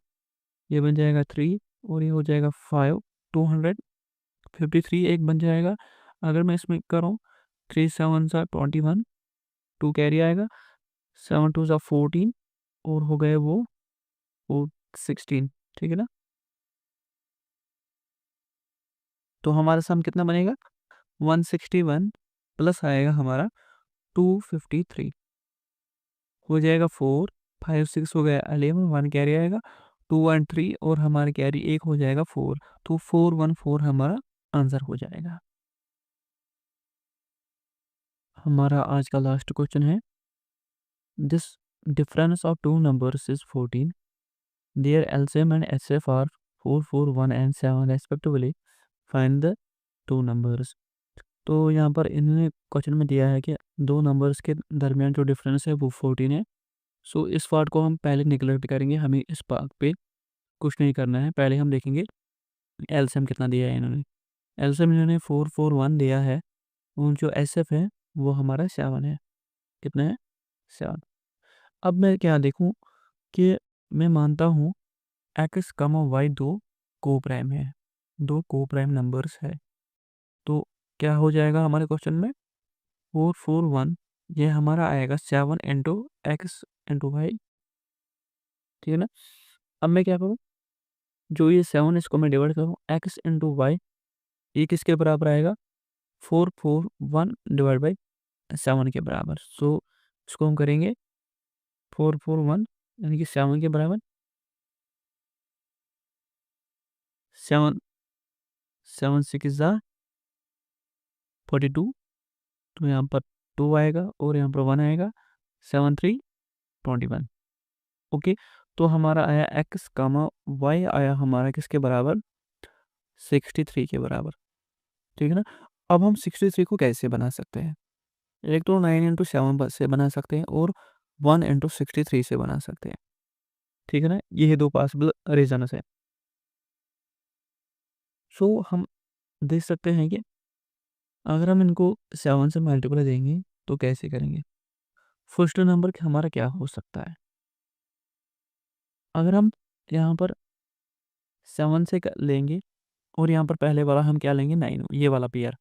ये बन जाएगा 3, और ये हो जाएगा 5, 253 एक बन जाएगा। अगर मैं इसमें करूँ 3 7 सा 21, 2 कैरी आएगा, 7 2 सा 14, और हो गए वो 16, ठीक है ना। तो हमारा सम कितना बनेगा, 161 प्लस आएगा हमारा 253, हो जाएगा 4 5 6 हो गया 11, 1 कैरी आएगा, 2 1 3, और हमारा कैरी एक हो जाएगा 4, तो 414 हमारा आंसर हो जाएगा। हमारा आज का लास्ट क्वेश्चन है, this difference of two numbers is 14, their LCM and HCF are 4 4 1 एंड 7 respectively, find the two numbers. तो यहाँ पर इन्होंने क्वेश्चन में दिया है कि दो नंबर्स के दरमियान जो डिफरेंस है वो 14 है। इस पार्ट को हम पहले निगलेक्ट करेंगे, हमें इस पार्ट पे कुछ नहीं करना है। पहले हम देखेंगे एलसीएम कितना दिया है इन्होंने। एलसीएम इन्होंने 441 दिया है, और जो एसएफ है वो हमारा 7 है। कितना है, 7। अब मैं क्या देखूं कि मैं मानता हूँ एक्स कमा वाई दो को प्राइम है, दो को प्राइम नंबर्स है। तो क्या हो जाएगा हमारे क्वेश्चन में, 441 ये हमारा आएगा 7 × x × y, ठीक है ना। अब मैं क्या करूँ, जो ये 7 इसको मैं डिवाइड करूँ x × y, ये किसके बराबर आएगा, 441 डिवाइड बाई 7 के बराबर। इसको हम करेंगे 441 यानी कि 7 के बराबर, 7 7 6 ज़ा 42, तो यहाँ पर 2 आएगा और यहाँ पर 1 आएगा, 7 3 21। ओके, तो हमारा आया एक्स कामा वाई आया हमारा किसके बराबर, 63 के बराबर, ठीक है ना। अब हम 63 को कैसे बना सकते हैं, एक तो 9 × 7 से बना सकते हैं, और 1 × 63 से बना सकते हैं, ठीक है ना। ये दो पॉसिबल रीजन्स है। हम देख सकते हैं कि अगर हम इनको 7 से मल्टीप्लाई देंगे तो कैसे करेंगे। फर्स्ट नंबर हमारा क्या हो सकता है, अगर हम यहाँ पर 7 से लेंगे, और यहाँ पर पहले वाला हम क्या लेंगे, 9, ये वाला पेयर,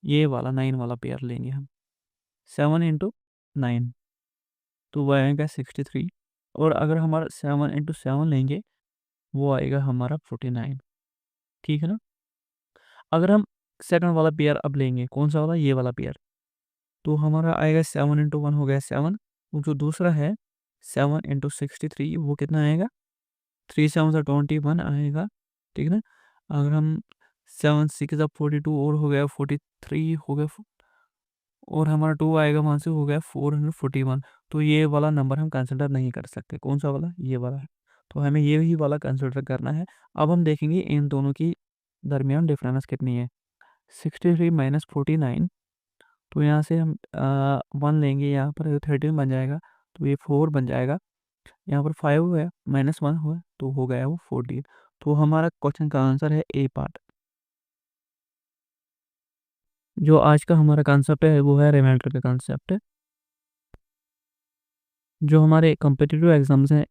ये वाला 9 वाला पेयर लेंगे हम, 7 × 9, तो वह आएगा 63। और अगर हमारा 7 × 7 लेंगे, वो आएगा हमारा 49, ठीक है ना। अगर हम सेकंड वाला पेयर अब लेंगे, कौन सा वाला, ये वाला पेयर, तो हमारा आएगा 7 × 1 हो गया 7, जो दूसरा है 7 × 63 वो कितना आएगा, 3 7 सा 21 आएगा, ठीक है ना। अगर हम 7 6 सा 42 और हो गया 43 हो गया, और हमारा 2 आएगा वहाँ से, हो गया 441। तो ये वाला नंबर हम कंसिडर नहीं कर सकते, कौन सा वाला, ये वाला है। तो हमें ये ही वाला कंसिडर करना है। अब हम देखेंगे इन दोनों की दरमियान डिफरेंस कितनी है। 63 माइनस 49, तो यहाँ से हम 1 लेंगे, यहाँ पर 13 बन जाएगा, तो ये 4 बन जाएगा। यहाँ पर 5 है, -1 हुआ तो हो गया वो 14। तो हमारा क्वेश्चन का आंसर है ए पार्ट। जो आज का हमारा कॉन्सेप्ट है वो है रिमाइंडर का कॉन्सेप्ट। जो हमारे कॉम्पिटिटिव एग्जाम्स हैं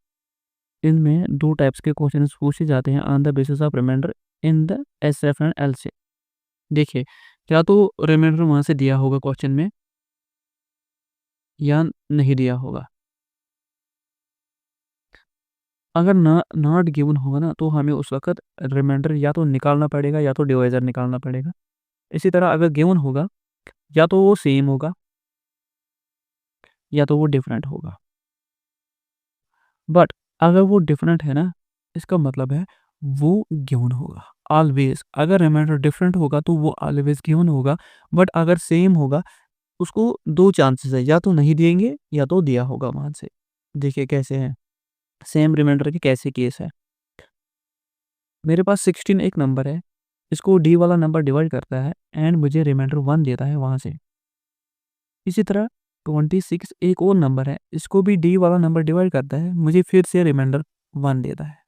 इनमें 2 टाइप्स के क्वेश्चन पूछे जाते हैं on the basis of remainder in the SF and LC. देखिए, या तो रिमाइंडर वहाँ से दिया होगा क्वेश्चन में या नहीं दिया होगा। अगर नॉट गिवन होगा ना, तो हमें उस वक़्त रिमाइंडर या तो निकालना पड़ेगा या तो डिवाइज़र निकालना पड़ेगा। इसी तरह अगर गिवन होगा, या तो वो सेम होगा या तो वो डिफरेंट होगा। बट अगर वो डिफरेंट है ना, इसका मतलब है वो गिवन होगा ऑलवेज़। अगर रिमाइंडर डिफरेंट होगा तो वो ऑलवेज़ गिवन होगा। बट अगर सेम होगा, उसको 2 चांसेस है, या तो नहीं देंगे या तो दिया होगा वहाँ से। देखिए कैसे हैं, सेम रिमाइंडर के कैसे केस है। मेरे पास 16 एक नंबर है, इसको डी वाला नंबर डिवाइड करता है एंड मुझे रिमाइंडर 1 देता है वहाँ से। इसी तरह 26 एक और नंबर है, इसको भी डी वाला नंबर डिवाइड करता है, मुझे फिर से रिमाइंडर 1 देता है।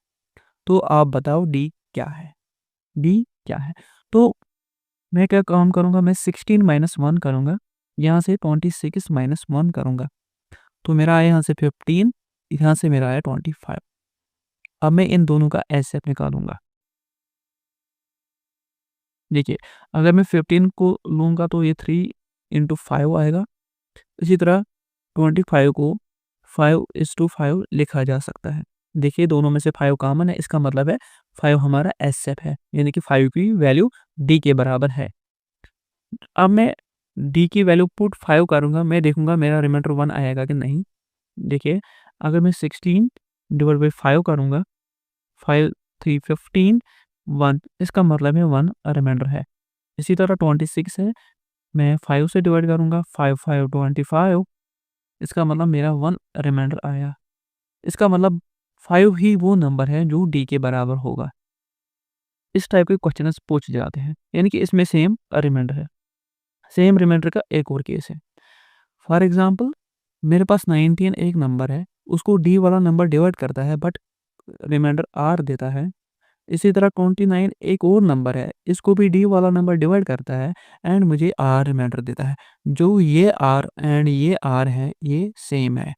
तो आप बताओ डी क्या है? डी क्या है? तो मैं क्या काम करूँगा, मैं 16 माइनस 1 करूँगा, यहाँ से 26 माइनस 1 करूँगा, तो मेरा आया यहाँ से 15, यहाँ से मेरा आया 25। अब मैं इन दोनों का एसएफ निकालूँगा। देखिए, अगर मैं 15 को लूँगा तो ये 3 इंटू 5 आएगा। इसी तरह 25 को 5:5 लिखा जा सकता है। देखिए, दोनों में से 5 कॉमन है, इसका मतलब है 5 हमारा एसएफ है, यानी कि 5 की वैल्यू डी के बराबर है। अब मैं डी की वैल्यू पुट 5 करूँगा, मैं देखूँगा मेरा रिमाइंडर 1 आएगा कि नहीं। देखिए, अगर मैं 16 डिवाइड बाई 5 करूँगा, 5 3 15 1, इसका मतलब है 1 रिमाइंडर है। इसी तरह 26 है, मैं 5 से डिवाइड करूँगा, 5 5 25, इसका मतलब मेरा 1 रिमाइंडर आया। इसका मतलब 5 ही वो नंबर है जो डी के बराबर होगा। इस टाइप के क्वेश्चंस पूछे जाते हैं, यानी कि इसमें सेम रिमाइंडर है। सेम रिमाइंडर का एक और केस है। फॉर एग्जांपल, मेरे पास 19 एक नंबर है, उसको डी वाला नंबर डिवाइड करता है बट रिमाइंडर आर देता है। इसी तरह 29 एक और नंबर है, इसको भी डी वाला नंबर डिवाइड करता है एंड मुझे आर रिमाइंडर देता है। जो ये आर एंड ये आर है, ये सेम है,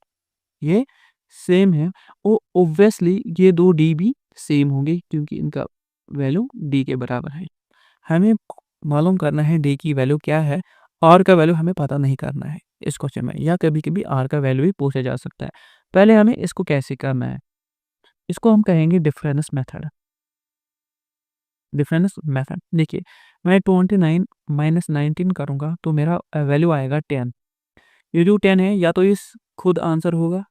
ये सेम है। और ऑब्वियसली ये 2 डी भी सेम होंगे क्योंकि इनका वैल्यू डी के बराबर है। हमें मालूम करना है डी की वैल्यू क्या है, आर का वैल्यू हमें पता नहीं करना है इस क्वेश्चन में, या कभी-कभी आर का वैल्यू भी पूछा जा सकता है। पहले हमें इसको कैसे करना है, इसको हम कहेंगे डिफरेंस मेथड। डिफरेंस मेथड देखिए, मैं 29 माइनस 19 करूँगा तो मेरा वैल्यू आएगा 10। ये जो 10 है, या तो इस खुद आंसर होगा,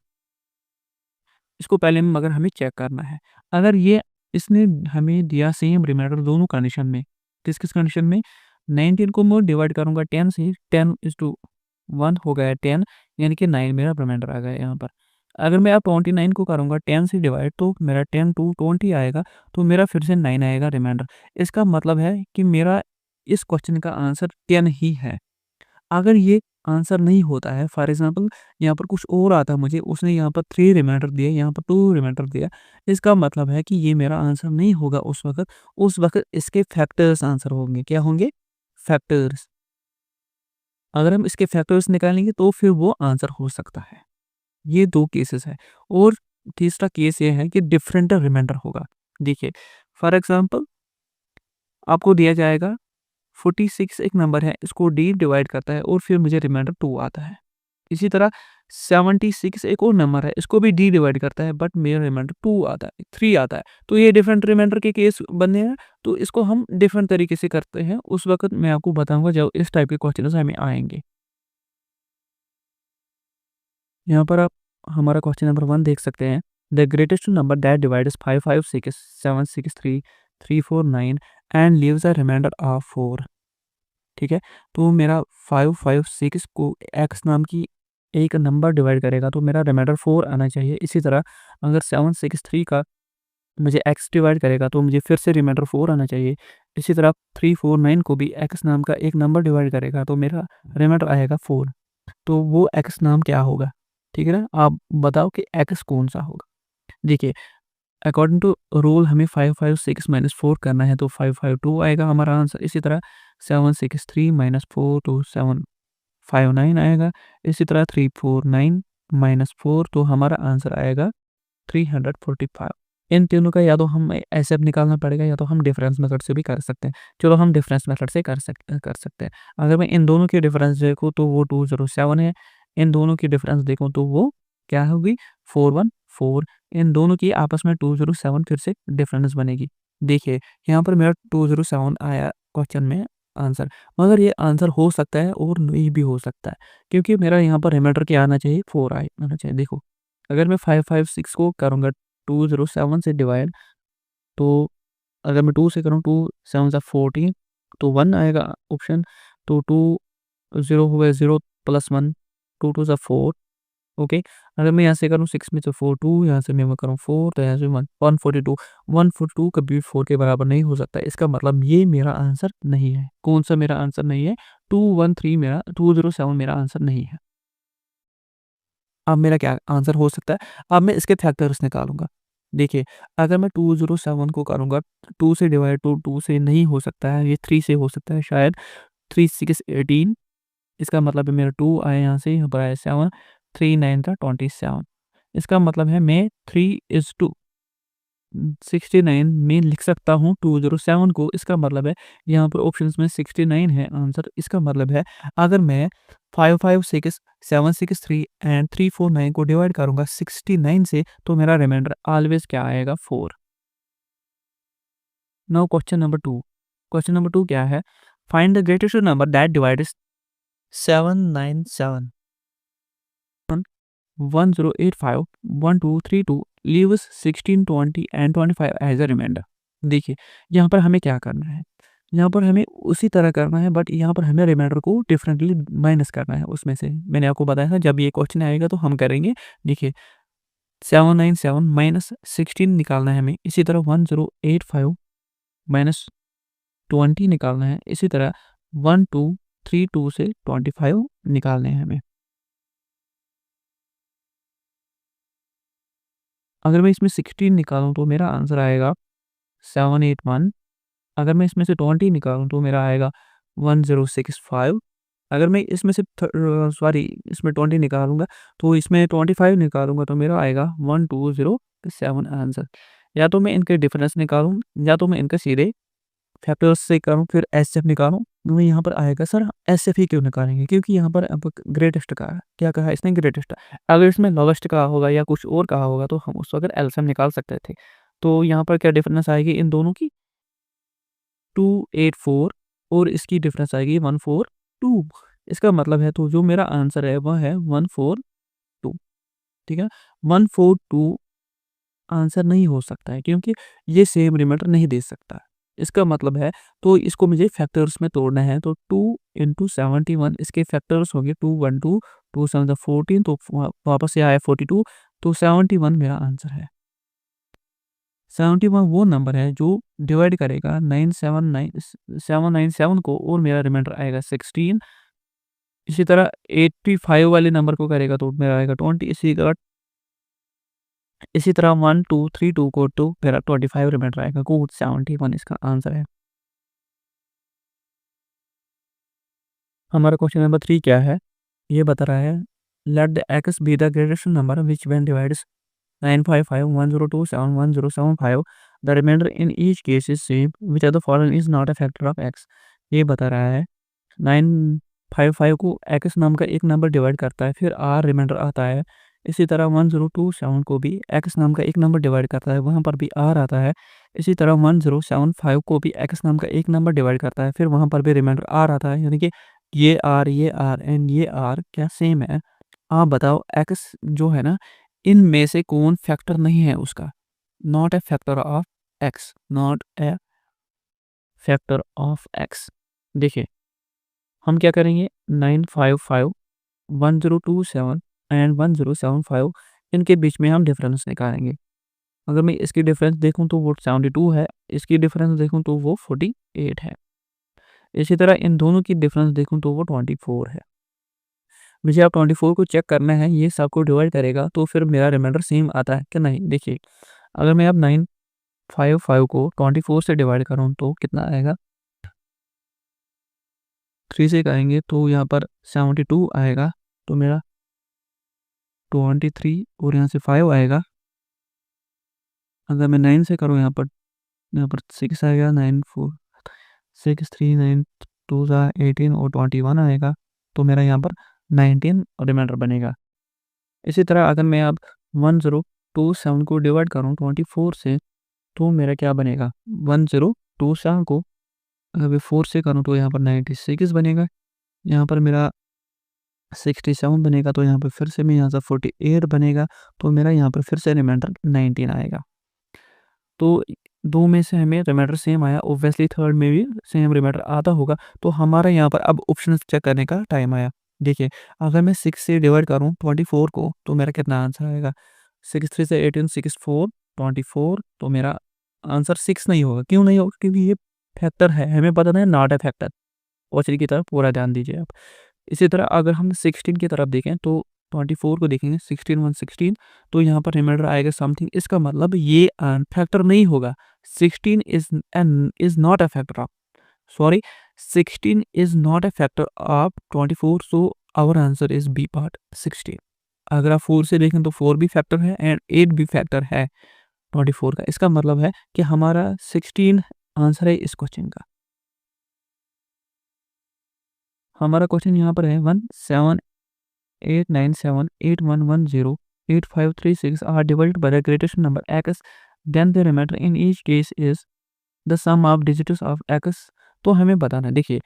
इसको पहले मगर हमें चेक करना है। अगर ये इसने हमें दिया सेम रिमाइंडर दोनों कंडीशन में, किस-किस कंडीशन में, 19 को मैं डिवाइड करूँगा 10 से, 10:1 हो गया 10, यानी कि 9 मेरा रिमाइंडर आ गया यहाँ पर। अगर मैं अब 29 को करूँगा 10 से डिवाइड, तो मेरा 10 टू 20 आएगा, तो मेरा फिर से 9 आएगा रिमाइंडर। इसका मतलब है कि मेरा इस क्वेश्चन का आंसर 10 ही है। अगर ये आंसर नहीं होता है, फॉर एग्ज़ाम्पल यहाँ पर कुछ और आता मुझे, उसने यहाँ पर 3 रिमाइंडर दिए, यहाँ पर 2 रिमाइंडर दिया, इसका मतलब है कि ये मेरा आंसर नहीं होगा उस वक़्त इसके फैक्टर्स आंसर होंगे। क्या होंगे? फैक्टर्स। अगर हम इसके फैक्टर्स निकालेंगे तो फिर वो आंसर हो सकता है। ये 2 केसेस हैं। और तीसरा केस ये है कि डिफरेंट रिमाइंडर होगा। देखिए, फॉर एग्ज़ाम्पल आपको दिया जाएगा 46 एक नंबर है, इसको डी डिवाइड करता है और फिर मुझे रिमाइंडर 2 आता है। इसी तरह 76 एक और नंबर है, इसको भी डी डिवाइड करता है बट मेरा रिमाइंडर 2 आता है, 3 आता है। तो ये डिफरेंट रिमाइंडर के केस बने हैं, तो इसको हम डिफरेंट तरीके से करते हैं। उस वक़्त मैं आपको बताऊँगा जब इस टाइप के क्वेश्चन्स हमें आएँगे। यहाँ पर आप हमारा क्वेश्चन नंबर 1 देख सकते हैं। The greatest number that divides 556 763 349 and leaves a remainder of 4। ठीक है, तो मेरा 556 को एक्स नाम की एक नंबर डिवाइड करेगा तो मेरा रिमाइंडर 4 आना चाहिए। इसी तरह अगर 763 का मुझे x डिवाइड करेगा तो मुझे फिर से रिमाइंडर 4 आना चाहिए। इसी तरह 3, 4, 9 को भी x नाम का एक नंबर डिवाइड करेगा तो मेरा रिमाइंडर आएगा 4। तो वो x नाम क्या होगा? ठीक है ना? आप बताओ कि x कौन-सा होगा? देखिए, अकॉर्डिंग टू रूल हमें 5, 5, 6 माइनस 4 करना है तो 5, 5, 2 आएगा हमारा आंसर। इसी तरह 7, 6, 3 माइनस 4 तो 7, 5, 9 आएगा। इसी तरह 3, 4, 9 माइनस 4 तो हमारा आंसर आएगा 345। इन तीनों का या तो हम एसएफ निकालना पड़ेगा या तो हम डिफरेंस मेथड से भी कर सकते हैं। चलो हम डिफरेंस मेथड से कर सकते हैं। अगर मैं इन दोनों की डिफरेंस देखूँ तो वो 207 है। इन दोनों की डिफरेंस देखूँ तो वो क्या होगी? 414। इन दोनों की आपस में 207 फिर से डिफरेंस बनेगी। देखिए, यहाँ पर मेरा 207 आया क्वेश्चन में आंसर, मगर ये आंसर हो सकता है और नहीं भी हो सकता है, क्योंकि मेरा यहाँ पर रिमाइंडर क्या आना चाहिए? 4 आना चाहिए। देखो, अगर मैं 556 को करूँगा 207 से डिवाइड, तो अगर मैं 2 से करूँ, 2 7 ज़ा 14 तो 1 आएगा ऑप्शन। तो 2 0 हो गया, 0 प्लस 1, 2 2 ज़ा 4। ओके। अगर मैं यहाँ से करूँ 6 में तो 4 2, यहाँ से मैं करूँ 4 तो यहाँ से 1 142। 142 कभी 4 के बराबर नहीं हो सकता। इसका मतलब ये मेरा आंसर नहीं है। कौन-सा मेरा आंसर नहीं है? 213 मेरा 207 मेरा आंसर नहीं है। अब मेरा क्या आंसर हो सकता है? अब मैं इसके फैक्टर्स निकालूँगा। देखिए, अगर मैं 207 को करूँगा 2 से डिवाइड, तो 2 से नहीं हो सकता है, ये 3 से हो सकता है शायद। 3 6 18, इसका मतलब है मेरा 2 आया यहाँ से, यहाँ पर आया 7, 3 9 था 27। इसका मतलब है मैं 3:2 69 में लिख सकता हूँ 207 को। इसका मतलब है यहाँ पर ऑप्शंस में 69 है आंसर। इसका मतलब है अगर मैं 556, 763 एंड 349 को डिवाइड करूँगा 69 से तो मेरा रिमाइंडर ऑलवेज क्या आएगा? 4। Now question number 2। Question number 2 क्या है? Find the greatest number that divides 797 1085 1232 leaves 16 20 and 25 as a remainder. देखिए, यहाँ पर हमें क्या करना है? यहाँ पर हमें उसी तरह करना है, बट यहाँ पर हमें रिमाइंडर को डिफरेंटली माइनस करना है उसमें से। मैंने आपको बताया था जब ये क्वेश्चन आएगा तो हम करेंगे। देखिए, 797 माइनस 16 निकालना है हमें। इसी तरह 1085 माइनस 20 निकालना है। इसी तरह 1232 से 25 निकालने हैं हमें। अगर मैं इसमें 16 निकालूँ तो मेरा आंसर आएगा 781। अगर मैं इसमें से 20 निकालूँ तो मेरा आएगा 1065। अगर मैं इसमें से सॉरी, इसमें 20 निकालूँगा तो इसमें 25 निकालूँगा तो मेरा आएगा 1207 आंसर। या तो मैं इनके डिफरेंस निकालूँ या तो मैं इनका सीधे फैक्टर्स से करूँ फिर एचसीएफ निकालूँ। तो यहाँ पर आएगा सर एचसीएफ ही क्यों निकालेंगे? क्योंकि यहाँ पर अब ग्रेटेस्ट कहा है। क्या कहा है इसने? ग्रेटेस्ट। अगर इसमें लोवेस्ट कहा होगा या कुछ और कहा होगा तो हम उस वक़्त एलसीएम निकाल सकते थे। तो यहाँ पर क्या डिफरेंस आएगी इन दोनों की? 284 और इसकी डिफरेंस आएगी 142। इसका मतलब है तो जो मेरा आंसर है वह है 142। ठीक है? 142 आंसर नहीं हो सकता है क्योंकि ये सेम रिमाइंडर नहीं दे सकता। इसका मतलब है तो इसको मुझे फैक्टर्स में तोड़ना है तो 2 इंटू 71 इसके फैक्टर्स होंगे 212, 2 7 ज़ा 14 तो वापस से आया 42 तो 71 मेरा आंसर है। 71 वो नंबर है जो डिवाइड करेगा 797 को और मेरा रिमाइंडर आएगा 16। इसी तरह 85 वाले नंबर को करेगा तो मेरा आएगा 20। इसी तरह 1 2 3 2 को तो मेरा 25 रिमाइंडर आएगा। गुड, 71 इसका आंसर है। हमारा क्वेश्चन नंबर 3 क्या है? ये बता रहा है let the x be the greatest number which when divides 955 1027 1075 the remainder in each case is same which of the following is not a factor of x. ये बता रहा है 955 को एक्स नाम का एक नंबर डिवाइड करता है फिर आर रिमाइंडर आता है। इसी तरह 1027 को भी एक्स नाम का एक नंबर डिवाइड करता है, वहाँ पर भी आर आता है। इसी तरह 1075 को भी एक्स नाम का एक नंबर डिवाइड करता है, फिर वहाँ पर भी रिमाइंडर आर आता है। यानी कि ये आर एंड ये आर क्या सेम है? आप बताओ एक्स जो है ना, इनमें से कौन फैक्टर नहीं है उसका? Not a factor of x, not a factor of x. देखिए, हम क्या करेंगे 955 1027 एंड 1075 इनके बीच में हम डिफरेंस निकालेंगे। अगर मैं इसकी डिफरेंस देखूँ तो वो 72 है, इसकी डिफरेंस देखूँ तो वो 48 है। इसी तरह इन दोनों की डिफरेंस देखूँ तो वो 24 है। मुझे अब 24 को चेक करना है, ये सबको डिवाइड करेगा तो फिर मेरा रिमाइंडर सेम आता है कि नहीं। देखिए, अगर मैं अब 955 को 24 से डिवाइड करूँ तो कितना आएगा, 3 से करेंगे तो यहाँ पर 72 आएगा, तो मेरा 23 और यहाँ से 5 आएगा। अगर मैं 9 से करूँ यहाँ पर 6 आएगा, 9 4 6 3 9 2 18 और 21 आएगा, तो मेरा यहाँ पर 19 रिमाइंडर बनेगा। इसी तरह अगर मैं अब 1027 को डिवाइड करूँ 24 से तो मेरा क्या बनेगा, 1027 को अगर मैं 4 से करूँ तो यहाँ पर 96 बनेगा, यहाँ पर मेरा 67 बनेगा, तो यहाँ पर फिर से मैं यहाँ से 48 बनेगा, तो मेरा यहाँ पर फिर से रिमाइंडर 19 आएगा। तो दो में से हमें रिमाइंडर सेम आया, ऑब्वियसली थर्ड में भी सेम रिमाइंडर आता होगा। तो हमारा यहाँ पर अब ऑप्शन चेक करने का टाइम आया। देखिए, अगर मैं 6 से डिवाइड करूँ 24 को तो मेरा कितना आंसर आएगा, 6 3 से 18 6 4 24, तो मेरा आंसर 6 नहीं होगा। क्यों नहीं होगा, क्योंकि ये फैक्टर है, हमें पता है नॉट ए फैक्टर। क्वेश्चन की तरफ पूरा ध्यान दीजिए आप। इसी तरह अगर हम 16 की तरफ देखें तो 24 को देखेंगे, 16 1 16, तो यहाँ पर रिमाइंडर आएगा समथिंग। इसका मतलब ये फैक्टर नहीं होगा। 16 is not a factor of, sorry, 16 is not a factor of 24, so our answer is B part 16। अगर आप 4 से देखें तो 4 भी फैक्टर है एंड 8 भी फैक्टर है 24 का। इसका मतलब है कि हमारा 16 आंसर है इस क्वेश्चन का। हमारा क्वेश्चन यहाँ पर है 1789781108536 are divided by the greatest number x, then the remainder in each case is the sum of digits of x। तो हमें बताना है, देखिए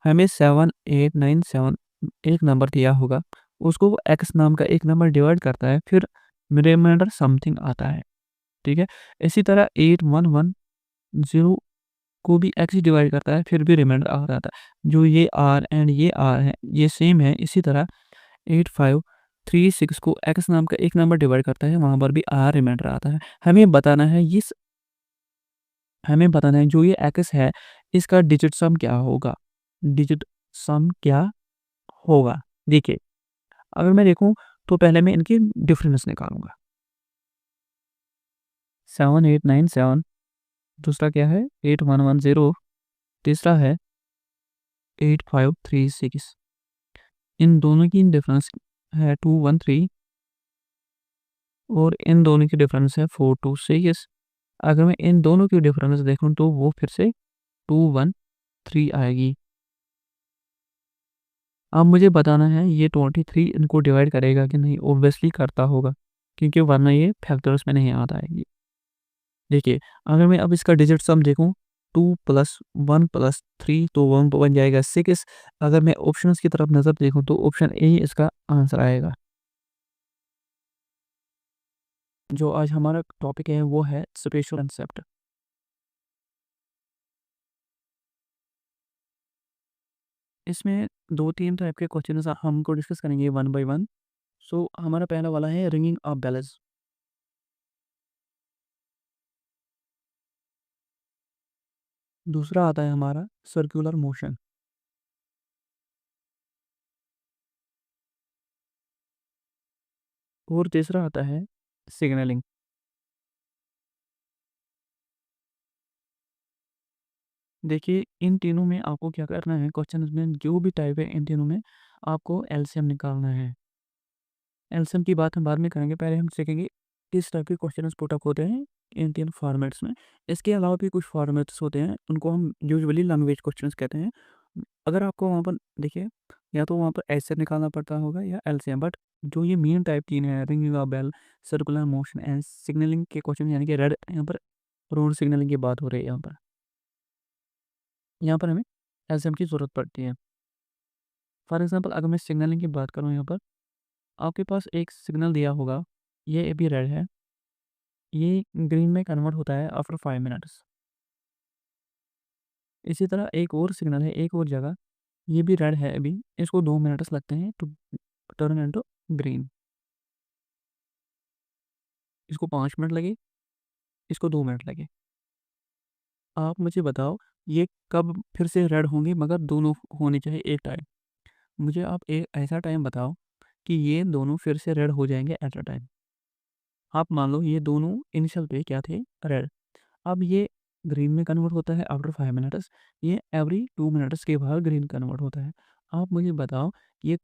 हमें 7897 एक नंबर दिया होगा, उसको x नाम का एक नंबर डिवाइड करता है, फिर रिमाइंडर समथिंग आता है, ठीक है। इसी तरह 8110 को भी x डिवाइड करता है, फिर भी रिमाइंडर आ जाता है। जो ये r एंड ये r है ये सेम है। इसी तरह 8536 को x नाम का एक नंबर डिवाइड करता है, वहाँ पर भी r रिमाइंडर आता है। हमें बताना है जो ये x है इसका डिजिट सम क्या होगा, डिजिट सम क्या होगा। देखिए, अगर मैं देखूं तो पहले मैं इनकी डिफरेंस निकालूंगा। 7897, दूसरा क्या है 8110, तीसरा है 8536। इन दोनों की डिफरेंस है 213 और इन दोनों की डिफरेंस है 426। अगर मैं इन दोनों की डिफरेंस देखूं तो वो फिर से 213 आएगी। अब मुझे बताना है ये 23 इनको डिवाइड करेगा कि नहीं। ऑब्वियसली करता होगा, क्योंकि वरना ये फैक्टर्स में नहीं आता है। देखिए, अगर मैं अब इसका डिजिट सम देखूं 2 + 1 + 3 तो 1 बन जाएगा 6। अगर मैं ऑप्शंस की तरफ नज़र देखूं तो ऑप्शन ए इसका आंसर आएगा। जो आज हमारा टॉपिक है वो है स्पेशल कंसेप्ट। इसमें 2-3 टाइप के क्वेश्चन हमको डिस्कस करेंगे वन बाय वन। सो हमारा पहला वाला है रिंगिंग ऑफ बेल्स। दूसरा आता है हमारा सर्कुलर मोशन। और तीसरा आता है सिग्नलिंग। देखिए, इन तीनों में आपको क्या करना है, क्वेश्चन में जो भी टाइप है इन तीनों में आपको एलसीएम निकालना है। एलसीएम की बात हम बाद में करेंगे, पहले हम सीखेंगे किस टाइप के क्वेश्चन पुटअप होते हैं इन तीन फॉर्मेट्स में। इसके अलावा भी कुछ फॉर्मेट्स होते हैं, उनको हम यूजुअली लैंग्वेज क्वेश्चंस कहते हैं। अगर आपको वहाँ पर देखिए, या तो वहाँ पर ऐसे निकालना पड़ता होगा या एलसीएम, बट जो ये मेन टाइप तीन है ringing of bell, circular motion and signalling के क्वेश्चन, यानी कि रेड यहाँ पर रोड सिग्नलिंग की बात हो रही है। यहाँ पर हमें एलसीएम की ज़रूरत पड़ती है। फॉर एग्जांपल अगर मैं सिग्नलिंग की बात करूँ, यहाँ पर आपके पास एक सिग्नल दिया होगा, ये अभी रेड है, ये ग्रीन में कन्वर्ट होता है आफ्टर 5 मिनट्स। इसी तरह एक और सिग्नल है एक और जगह, ये भी रेड है अभी, इसको 2 मिनट्स लगते हैं टू टर्न इनटू ग्रीन, इसको 5 मिनट लगे। इसको 2 मिनट लगे। आप मुझे बताओ ये कब फिर से रेड होंगे, मगर दोनों होने चाहिए एक टाइम। मुझे आप एक ऐसा टाइम बताओ कि ये दोनों फिर से रेड हो जाएँगे एट अ टाइम। आप मान लो ये दोनों इनिशियल पे क्या थे, रेड। अब ये ग्रीन में कन्वर्ट होता है आफ्टर 5 मिनट्स, ये एवरी 2 मिनट्स के बाद ग्रीन कन्वर्ट होता है। आप मुझे बताओ ये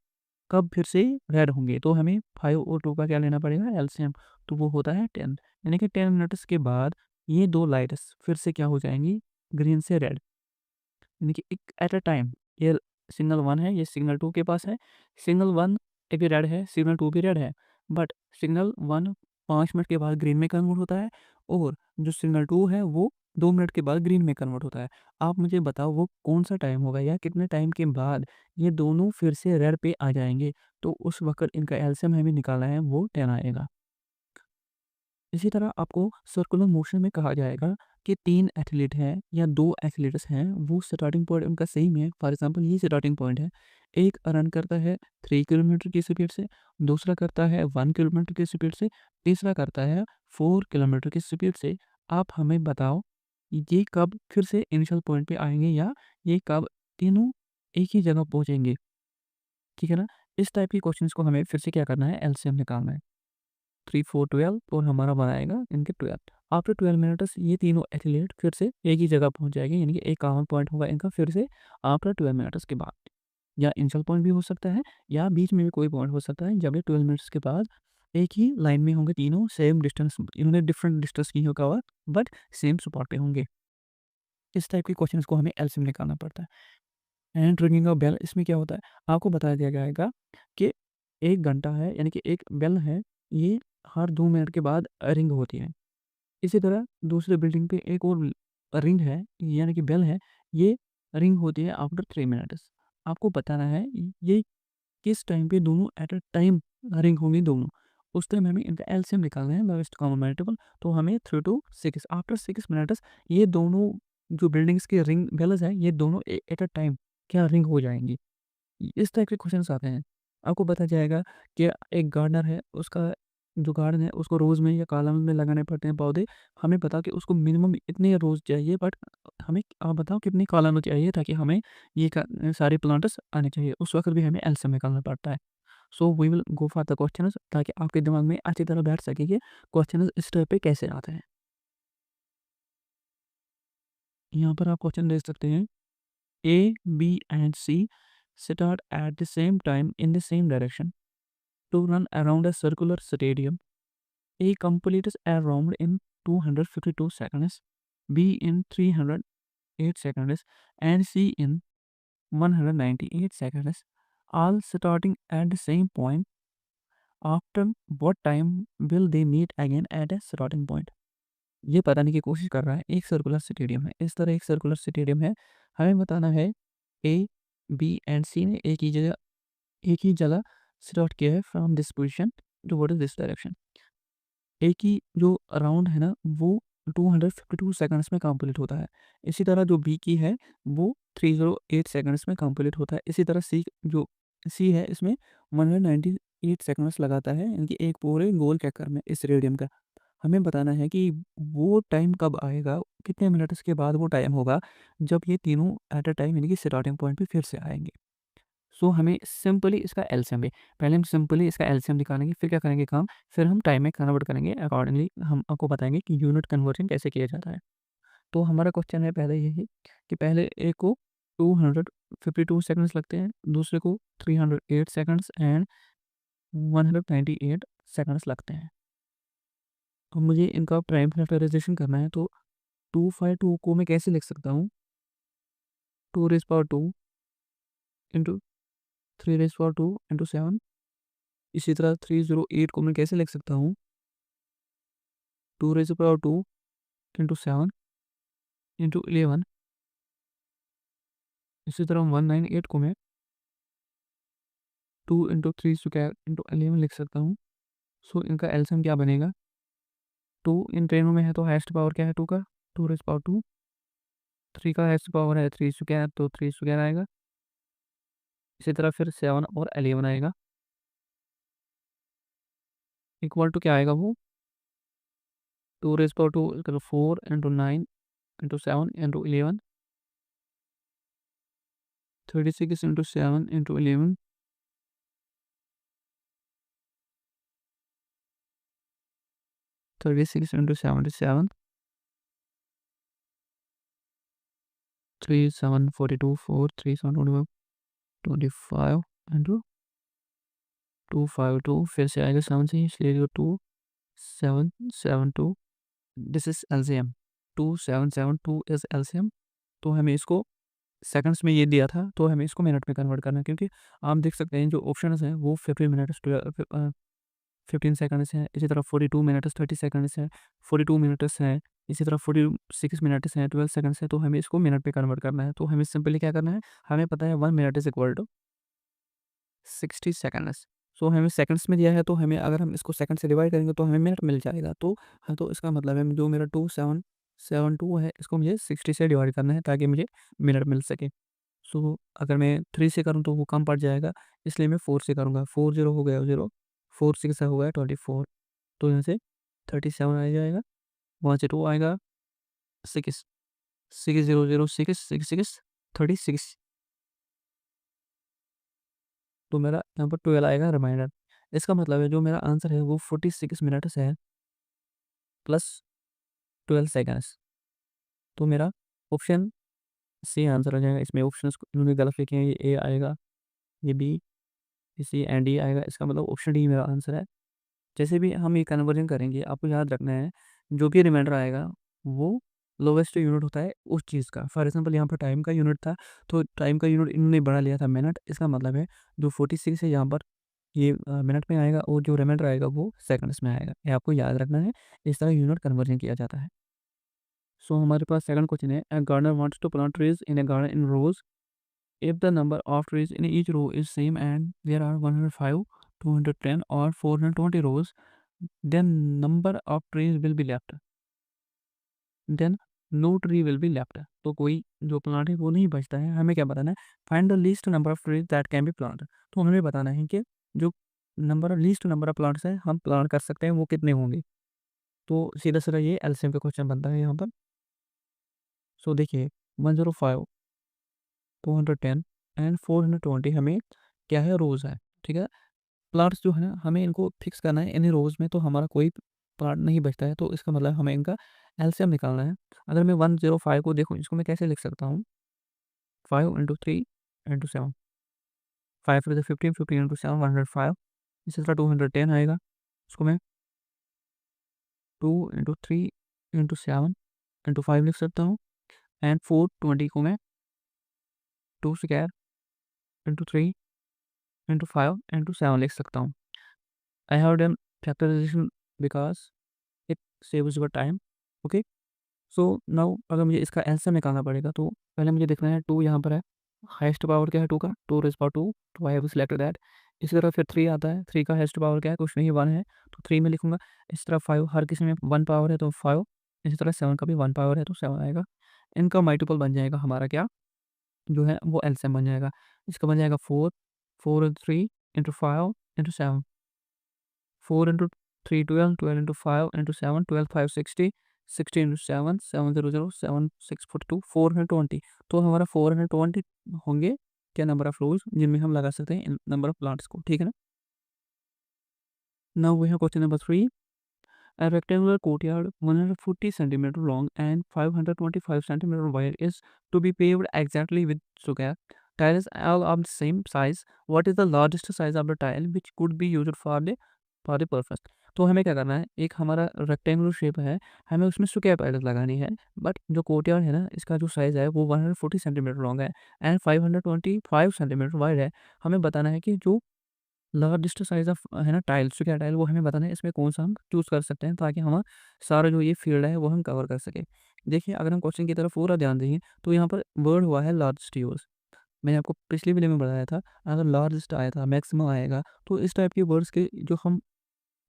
कब फिर से रेड होंगे? तो हमें 5 और 2 का क्या लेना पड़ेगा, एलसीएम। तो वो होता है 10, यानी कि 10 मिनट्स के बाद ये 2 लाइट्स फिर से क्या हो जाएँगी, ग्रीन से रेड। यानी कि एक एट अ टाइम, ये सिग्नल 1 है, ये सिग्नल 2 के पास है। सिग्नल 1 अभी रेड है, सिग्नल 2 भी रेड है, बट सिग्नल 1 5 मिनट के बाद ग्रीन में कन्वर्ट होता है, और जो सिग्नल 2 है वो 2 मिनट के बाद ग्रीन में कन्वर्ट होता है। आप मुझे बताओ वो कौन-सा टाइम होगा, या कितने टाइम के बाद ये दोनों फिर से रेड पे आ जाएँगे? तो उस वक़्त इनका एलसीएम हमें निकालना है, वो 10 आएगा। इसी तरह आपको सर्कुलर मोशन में कहा जाएगा कि 3 एथलीट हैं या 2 एथलीट्स हैं, वो स्टार्टिंग पॉइंट उनका सेम है। फॉर एग्ज़ाम्पल ये स्टार्टिंग पॉइंट है, एक रन करता है 3 किलोमीटर की स्पीड से, दूसरा करता है 1 किलोमीटर की स्पीड से, तीसरा करता है 4 किलोमीटर की स्पीड से। आप हमें बताओ ये कब फिर से इनिशियल पॉइंट पे आएँगे, या ये कब तीनों एक ही जगह पहुँचेंगे? ठीक है ना? इस टाइप के क्वेश्चंस को हमें फिर से क्या करना है, एलसीएम निकालना है। 3, 4, 12 और हमारा बनाएगा इनके 12। आफ्टर 12 मिनट्स ये तीनों एथलीट फिर से एक ही जगह पहुँच जाएँगे, यानी कि एक कॉमन पॉइंट होगा इनका फिर से आफ्टर 12 मिनट्स के बाद। या इनिशियल पॉइंट भी हो सकता है, या बीच में भी कोई पॉइंट हो सकता है, जब ये 12 मिनट्स के बाद एक ही लाइन में होंगे तीनों, सेम डिस्टेंस, इन्होंने डिफरेंट डिस्टेंस की होगा, बट सेम स्पॉट पे होंगे। इस टाइप के क्वेश्चंस को हमें एलसीएम निकालना पड़ता है। एंड रिंगिंग ऑफ बेल, इसमें क्या होता है, आपको बता दिया जाएगा कि 1 घंटा है, यानी कि एक बेल है, ये हर 2 मिनट के बाद रिंग होती है। इसी तरह दूसरे बिल्डिंग पे एक और रिंग है, यानी कि बेल है, ये रिंग होती है आफ्टर 3 मिनट्स। आपको बताना है ये किस टाइम पे दोनों एट अ टाइम रिंग होंगी दोनों। उस टाइम हमें इनका एलसीएम निकालना है, लोएस्ट कॉमन मल्टीपल। तो हमें 3 टू 6 आफ्टर 6 मिनट्स ये दोनों जो बिल्डिंग्स के रिंग बेल्स हैं, ये दोनों एट अ टाइम क्या रिंग हो जाएँगी। इस टाइप के क्वेश्चंस आते हैं। आपको बताया जाएगा कि एक गार्डनर है, उसका जो गार्डन है उसको रोज़ में या कॉलम में लगाने पड़ते हैं पौधे। हमें बताओ कि उसको मिनिमम इतने रोज़ चाहिए, बट हमें आप बताओ कितनी कॉलम चाहिए ताकि हमें ये सारे प्लांट्स आने चाहिए। उस वक़्त भी हमें एलसीएम निकालना पड़ता है। So we will go for the questions, ताकि आपके दिमाग में अच्छी तरह बैठ सके कि क्वेश्चंस इस टाइप पे कैसे आते हैं। यहाँ पर आप क्वेश्चन देख सकते हैं, A, B and C start at the same time in the same direction to run around a circular stadium. A completes a round in 252 seconds, B in 308 seconds, and C in 198 seconds, all starting at the same point. After what time will they meet again at a starting point? ये बताने की कोशिश कर रहा है, एक circular stadium है, इस तरह एक सर्कुलर स्टेडियम है। हमें बताना है ए, बी एंड सी ने एक ही जगह स्टार्ट किया है from this position towards this direction. एक ही जो राउंड है ना, वो 252 सेकंड्स में कंप्लीट होता है। इसी तरह जो बी की है वो 308 सेकंड्स में कंप्लीट होता है। इसी तरह सी है, इसमें 198 सेकंड्स लगाता है, यानी कि एक पूरे गोल चक्कर में इस रेडियम का। हमें बताना है कि वो टाइम कब आएगा, कितने मिनट्स के बाद वो टाइम होगा, जब ये तीनों एट अ टाइम यानी कि स्टार्टिंग पॉइंट पे फिर से आएँगे। सो हमें सिंपली इसका एलसीएम है, पहले हम सिंपली इसका एलसीएम निकालेंगे, फिर क्या करेंगे काम, फिर हम टाइम में कन्वर्ट करेंगे, अकॉर्डिंगली हम आपको बताएँगे कि यूनिट कन्वर्जन कैसे किया जाता है। तो हमारा क्वेश्चन है पहले यही कि पहले एक को 252 सेकंड्स लगते हैं, दूसरे को 308 सेकंड्स एंड 198 सेकंड्स लगते हैं। तो मुझे इनका प्राइम फैक्टराइज़ेशन करना है, तो 252 को मैं कैसे लिख सकता हूँ, 2 rays power 2 into 3 rays power 2 into 7। इसी तरह 308 को मैं कैसे लिख सकता हूँ, 2 raise to power 2 into 7 into 11। इसी तरह 198 को मैं 2 इंटू 3 स्क्वायर इंटू 11 लिख सकता हूँ। सो इनका एलसीएम क्या बनेगा, 2 इन ट्रेनों में है तो हाईएस्ट पावर क्या है 2 का, 2 रेज़ पावर 2, 3 का हाईएस्ट पावर है 3 स्क्वायर, तो 3 स्क्वायर आएगा। इसी तरह फिर 7 और 11 आएगा, इक्वल टू क्या आएगा वो, 2 raised power 2 is equal to 4 into 9 into 7 into 11. 36 into 7 into 11. 36 into 77. 3 7 42 4 3 7 25 25 into 252 फिर से आएगा 7 से इसलिए 2 7 7 2 this is LCM 2772 is LCM. तो हमें इसको सेकंड्स में ये दिया था तो हमें इसको मिनट में कन्वर्ट करना है क्योंकि आप देख सकते हैं जो ऑप्शन है वो 15 मिनट्स 15 सेकंड्स है, इसी तरह 42 मिनट्स 30 सेकंड्स है, 42 मिनट्स है, इसी तरह 46 मिनट्स है, 12 सेकंड्स है। तो हमें इसको मिनट पे कन्वर्ट करना है। तो हमें सिंपली क्या करना है, हमें पता है 1 minute is equal to 60 seconds. So हमें सेकंड्स में दिया है तो हमें अगर हम इसको सेकंड से डिवाइड करेंगे तो हमें मिनट मिल जाएगा। तो हाँ, तो इसका मतलब है जो मेरा 2772 है इसको मुझे 60 से डिवाइड करना है ताकि मुझे मिनट मिल सके। सो अगर मैं 3 से करूँ तो वो कम पड़ जाएगा, इसलिए मैं 4 से करूँगा। 4 0 हो गया 0, 4 6 हो गया 24। तो यहाँ से 37 आ जाएगा, वहाँ से 2 आएगा 6 6 0 0 6 6 6 36। तो मेरा यहाँ पर 12 आएगा रिमाइंडर। इसका मतलब है जो मेरा आंसर है वो 46 मिनट्स है प्लस 12 सेकंड्स। तो मेरा ऑप्शन सी आंसर हो जाएगा। इसमें ऑप्शन इन्होंने गलत लिखे हैं, ये ए आएगा, ये बी, ये सी एंड डी आएगा। इसका मतलब ऑप्शन डी मेरा आंसर है। जैसे भी हम ये कन्वर्जन करेंगे आपको याद रखना है जो भी रिमाइंडर आएगा वो लोवेस्ट यूनिट होता है उस चीज़ का। फॉर एग्जांपल यहाँ पर टाइम का यूनिट था तो टाइम का यूनिट इन्होंने बढ़ा लिया था मिनट। इसका मतलब है जो 46 है यहाँ पर ये मिनट में आएगा और जो रिमाइंडर आएगा वो सेकंड्स में आएगा। ये आपको याद रखना है, इस तरह यूनिट कन्वर्जन किया जाता है। सो हमारे पास सेकंड क्वेश्चन है, a gardener wants to plant trees in a garden in rows. If the number of trees in each row is same and there are 105, 210 or 420 rows, then number of trees will be left. Then no tree will be left. तो कोई जो plant है वो नहीं बचता है। हमें क्या बताना है, find the least number of trees that can be plant. तो हमें बताना है कि जो लीस्ट नंबर ऑफ प्लांट्स है हम प्लांट कर सकते हैं वो कितने होंगे। तो सीधा सीधा ये एलसीएम का क्वेश्चन बनता है यहाँ पर। सो देखिए 105, 210 एंड 420 हमें क्या है, रोज है। ठीक है, प्लांट्स जो है ना हमें इनको फिक्स करना है इन रोज में, तो हमारा कोई प्लांट नहीं बचता है। तो इसका मतलब हमें इनका एलसीएम निकालना है। अगर मैं 105 को देखूँ इसको मैं कैसे लिख सकता हूँ, 5 इंटू 3 इंटू 7, 5 टू 15, 15 इंटू 7 105। इसी तरह 210 आएगा, उसको मैं 2 इंटू 3 इंटू 7 इंटू 5 लिख सकता हूँ। एंड 420 को मैं 2 स्क्वायर इंटू 3 इंटू 5 इंटू 7 लिख सकता हूँ। I have done factorisation because it saves your time. Okay, so now अगर मुझे इसका एलसीएम निकालना पड़ेगा तो पहले मुझे देखना है 2 यहाँ पर है, हाईएस्ट पावर क्या है 2 का, 2 रेज़ पावर 2, तो आई हैव सिलेक्टेड दैट। इसी तरह फिर 3 आता है, 3 का हाईएस्ट पावर क्या है, कुछ नहीं 1 है, तो 3 में लिखूंगा। इस तरह 5, हर किसी में 1 पावर है तो 5, इसी तरह 7 का भी 1 पावर है तो 7 आएगा। इनका मल्टीपल बन जाएगा हमारा क्या जो है वो एलसीएम बन जाएगा। इसका बन जाएगा 4, 4 into 3 into 5 into 7, 4 into 3 12, 12 into 5 into 7 12 5 60, 60 into 7 7 0 0 7 6 42, 420। तो हमारा 420 होंगे क्या नंबर ऑफ रोज जिनमें हम लगा सकते हैं नंबर ऑफ प्लांट्स को। ठीक है ना। Now we have question number 3। A rectangular courtyard 140 centimeter long and 525 centimeter wide is to be paved exactly with square tiles all of the same size. What is the largest size of the tile which could be used for the purpose? तो हमें क्या करना है, एक हमारा rectangular shape है, हमें उसमें स्क्वायर टाइल्स लगानी है। बट जो कोर्टयार्ड है ना इसका जो साइज़ है वो 140 सेंटीमीटर लॉन्ग है एंड 525 सेंटीमीटर वाइड है। हमें बताना है कि जो लार्जेस्ट साइज़ ऑफ है ना टाइल्स, जो क्या टाइल वो हमें बताना है, इसमें कौन-सा हम चूज़ कर सकते हैं ताकि हम सारा जो ये फ़ील्ड है वो हम कवर कर सकें। देखिए अगर हम क्वेश्चन की तरफ पूरा ध्यान देंगे तो यहाँ पर वर्ड हुआ है लार्जेस्ट यूज़। मैंने आपको पिछली वीडियो में बताया था अगर लार्जेस्ट आया था, मैक्सिमम आएगा तो इस टाइप के वर्ड्स के जो हम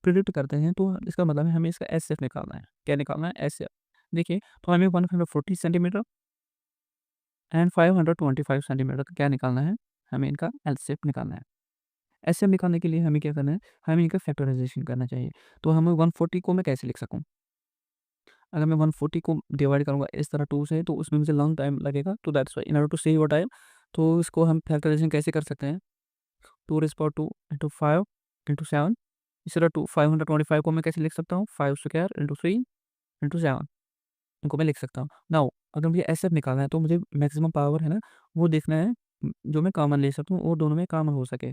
प्रिडिक्ट करते हैं तो इसका मतलब है हमें इसका एचसीएफ निकालना है। क्या निकालना है? एचसीएफ। देखिए तो हमें 140 सेंटीमीटर एंड 525 सेंटीमीटर का क्या निकालना है? हमें इनका एचसीएफ निकालना है। एचसीएफ निकालने के लिए हमें क्या करना है? हमें इनका फैक्टराइज़ेशन करना चाहिए। तो हमें 140 को मैं कैसे लिख सकूँ? अगर मैं 140 को डिवाइड करूँगा इस तरह 2 से, तो उसमें मुझे लॉन्ग टाइम लगेगा। तो that's why in order to save your time, तो इसको हम फैक्टराइजेशन कैसे कर सकते हैं, 2 इंटू 5 इंटू 7। इसी तरह 525 को मैं कैसे लिख सकता हूँ, 5 स्क्वायर इंटू 3 इंटू 7, इनको मैं लिख सकता हूँ। नाउ अगर मुझे एसएफ निकालना है, तो मुझे मैक्सिमम पावर है ना, वो देखना है जो मैं कॉमन ले सकता हूँ और दोनों में कॉमन हो सके।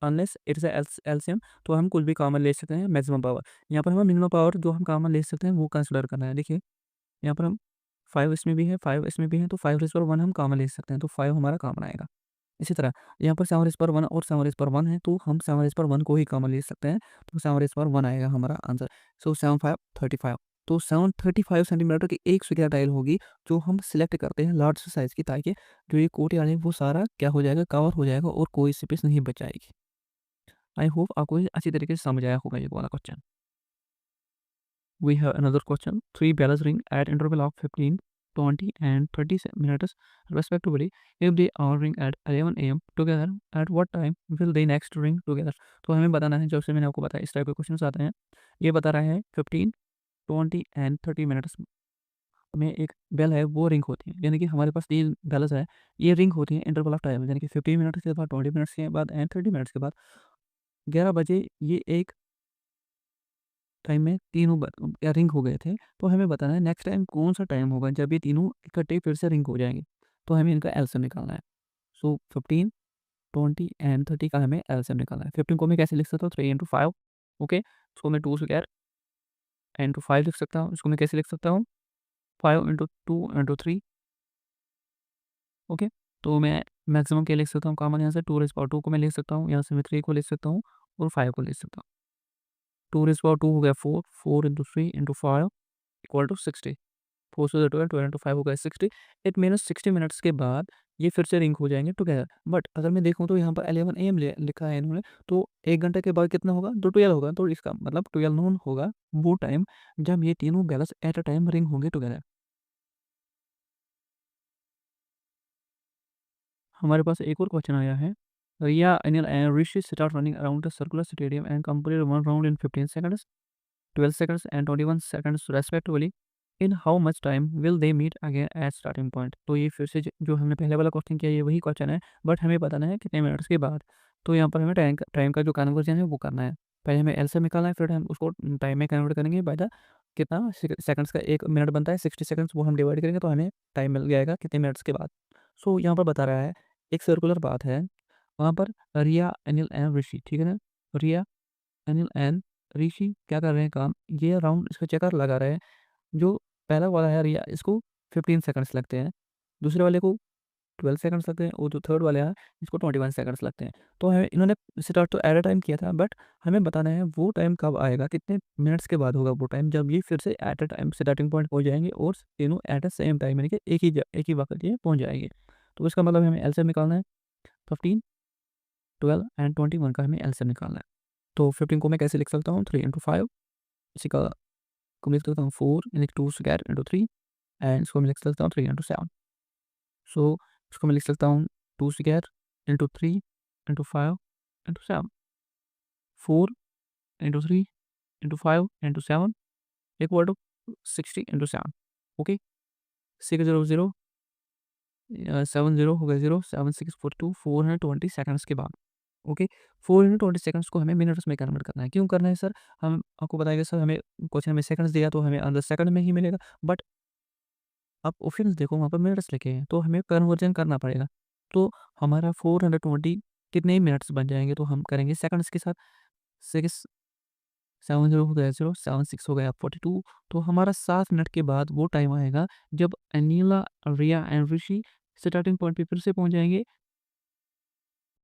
अनलेस इट्स एलसीएम, तो हम कुछ भी कॉमन ले सकते हैं मैक्सिमम पावर। यहाँ पर हमें मिनिमम पावर जो हम कॉमन ले सकते हैं वो कंसिडर करना है। देखिए यहाँ पर हम 5 इसमें भी है, 5 इसमें भी है, तो 5 रेज़ पावर 1 हम कॉमन ले सकते हैं, तो 5 हमारा कॉमन आएगा। इसी तरह यहाँ पर 7 रेज़ पावर 1 और 7 रेज़ पावर 1 है, तो हम 7 रेज़ पावर 1 को ही कॉमन ले सकते हैं, तो 7 रेज़ पावर 1 आएगा हमारा आंसर। सो 7 5 35, तो 735 सेंटीमीटर की एक स्क्वायर टाइल होगी, जो हम सिलेक्ट करते हैं लार्ज साइज़ की, ताकि जो ये कोर्टयार्ड है वो सारा क्या हो जाएगा, कवर हो जाएगा और कोई स्पेस नहीं बच जाएगी। आई होप आपको ये अच्छी तरीके से समझ आया होगा ये वाला question. We have another question. Three bells ring at interval of 15, 20 and 30 minutes respectively. If they all ring at 11 a.m. together, at what time will they next ring together? तो हमें बताना है, जब से मैंने आपको बताया इस टाइप के क्वेश्चन आते हैं। ये बता रहा है 15, 20 एंड 30 मिनट्स में एक बेल है वो रिंग होती है, यानी कि हमारे पास 3 बेल्स है, ये रिंग होती है इंटरवल ऑफ टाइम, यानी कि 15 मिनट्स के बाद, 20 मिनट्स के बाद एंड 30 मिनट्स के बाद 11 बजे ये एक टाइम में तीनों या रिंग हो गए थे। तो हमें बताना है नेक्स्ट टाइम कौन-सा टाइम होगा जब ये तीनों इकट्ठे फिर से रिंग हो जाएँगे। तो हमें इनका एलसीएम निकालना है। सो 15, 20 एंड 30 का हमें एलसीएम निकालना है। 15 को मैं कैसे लिख सकता हूँ, 3 इंटू 5, ओके। इसको मैं 2 स्क्वायर इंटू 5 लिख सकता हूँ। इसको मैं कैसे लिख सकता हूँ, 5 इंटू 2 इंटू 3, ओके। तो मैं मैक्सिमम क्या लिख सकता हूँ कॉमन, यहाँ से 2 रेज़ पावर 2 को मैं लिख सकता हूँ, यहाँ से मैं 3 को लिख सकता हूँ और 5 को लिख सकता हूँ। 2 रेज़ पावर 2 हो गया 4, 4 इंटू 3 इंटू 5 इक्वल टू 60। 4 से 12, 12 इंटू 5 हो गया 60। इट मीन्स 60 मिनट्स के बाद ये फिर से रिंग हो जाएँगे टुगेदर। बट अगर मैं देखूँ तो यहाँ पर 11 एएम लिखा है इन्होंने, तो 1 घंटे के बाद कितना होगा, तो 12 होगा। तो इसका मतलब 12 नून होगा वो टाइम जब ये तीनों bells at a time ring होंगे टुगेदर। हमारे पास एक और क्वेश्चन आया है। Riya, Anil and Rishi start running around the circular stadium and complete one round in 15 seconds, 12 seconds and 21 seconds respectively. In how much time will they meet again at starting point? तो ये फिर से जो हमने पहले वाला क्वेश्चन किया ये वही क्वेश्चन है, बट हमें बताना है कितने मिनट्स के बाद। तो यहाँ पर हमें टाइम का जो कन्वर्जन है वो करना है। पहले हमें एलसीएम निकालना है, फिर हम उसको टाइम में कन्वर्ट करेंगे बाय द कितना सेकंड्स का 1 मिनट बनता है 60 सेकंड्स, वो हम डिवाइड करेंगे तो हमें टाइम मिल जाएगा कितने मिनट्स के बाद। सो यहाँ पर बता रहा है एक सर्कुलर पाथ है, वहाँ पर रिया, अनिल एंड ऋषि, ठीक है ना। रिया, अनिल एंड ऋषि क्या कर रहे हैं काम, ये राउंड इसका चक्कर लगा रहे हैं। जो पहला वाला है रिया, इसको 15 सेकंड्स लगते हैं, दूसरे वाले को 12 सेकंड्स लगते हैं और जो थर्ड वाला है इसको 21 सेकंड्स लगते हैं। तो हमें इन्होंने स्टार्ट तो एट अ टाइम किया था, बट हमें बताना है वो टाइम कब आएगा, कितने मिनट्स के बाद होगा वो टाइम, जब ये फिर से eight a time starting point पहुँच जाएँगे और तीनों एट अ सेम टाइम, यानी कि एक ही वक़्त ये पहुँच जाएँगे। तो इसका मतलब हमें एलसीएम निकालना है, 15, 12 एंड 21 का हमें एलसीएम निकालना है। तो 15 को मैं कैसे लिख सकता हूँ, 3 इंटू 5, इसी का को मैं लिख सकता हूँ 4 यानी कि 2 स्क्वायर इंटू 3 एंड इसको मैं लिख सकता हूँ 3 इंटू 7। सो इसको मैं लिख सकता हूँ 2 square into 3 into 5 into 7, 4 into 3 into 5 into 7 equal to 60 into 7, okay. 600 70 हो गया 0, 7642 420 सेकंड्स के बाद, ओके। 420 सेकंड्स को हमें मिनट्स में कन्वर्ट करना है। क्यों करना है सर? हम आपको बताएंगे सर, हमें क्वेश्चन में सेकंड्स दिया तो हमें अंदर सेकंड में ही मिलेगा, बट आप ऑप्शंस देखो वहाँ पर मिनट्स लिखे हैं, तो हमें कन्वर्जन करना पड़ेगा। तो हमारा 420 कितने मिनट्स बन जाएँगे, तो हम करेंगे सेकंड्स के साथ। 6 70 हो गया 0, 76 हो गया 42, तो हमारा 7 मिनट के बाद वो टाइम आएगा जब अनिला, रिया एंड ऋषि स्टार्टिंग पॉइंट पे फिर से पहुँच जाएँगे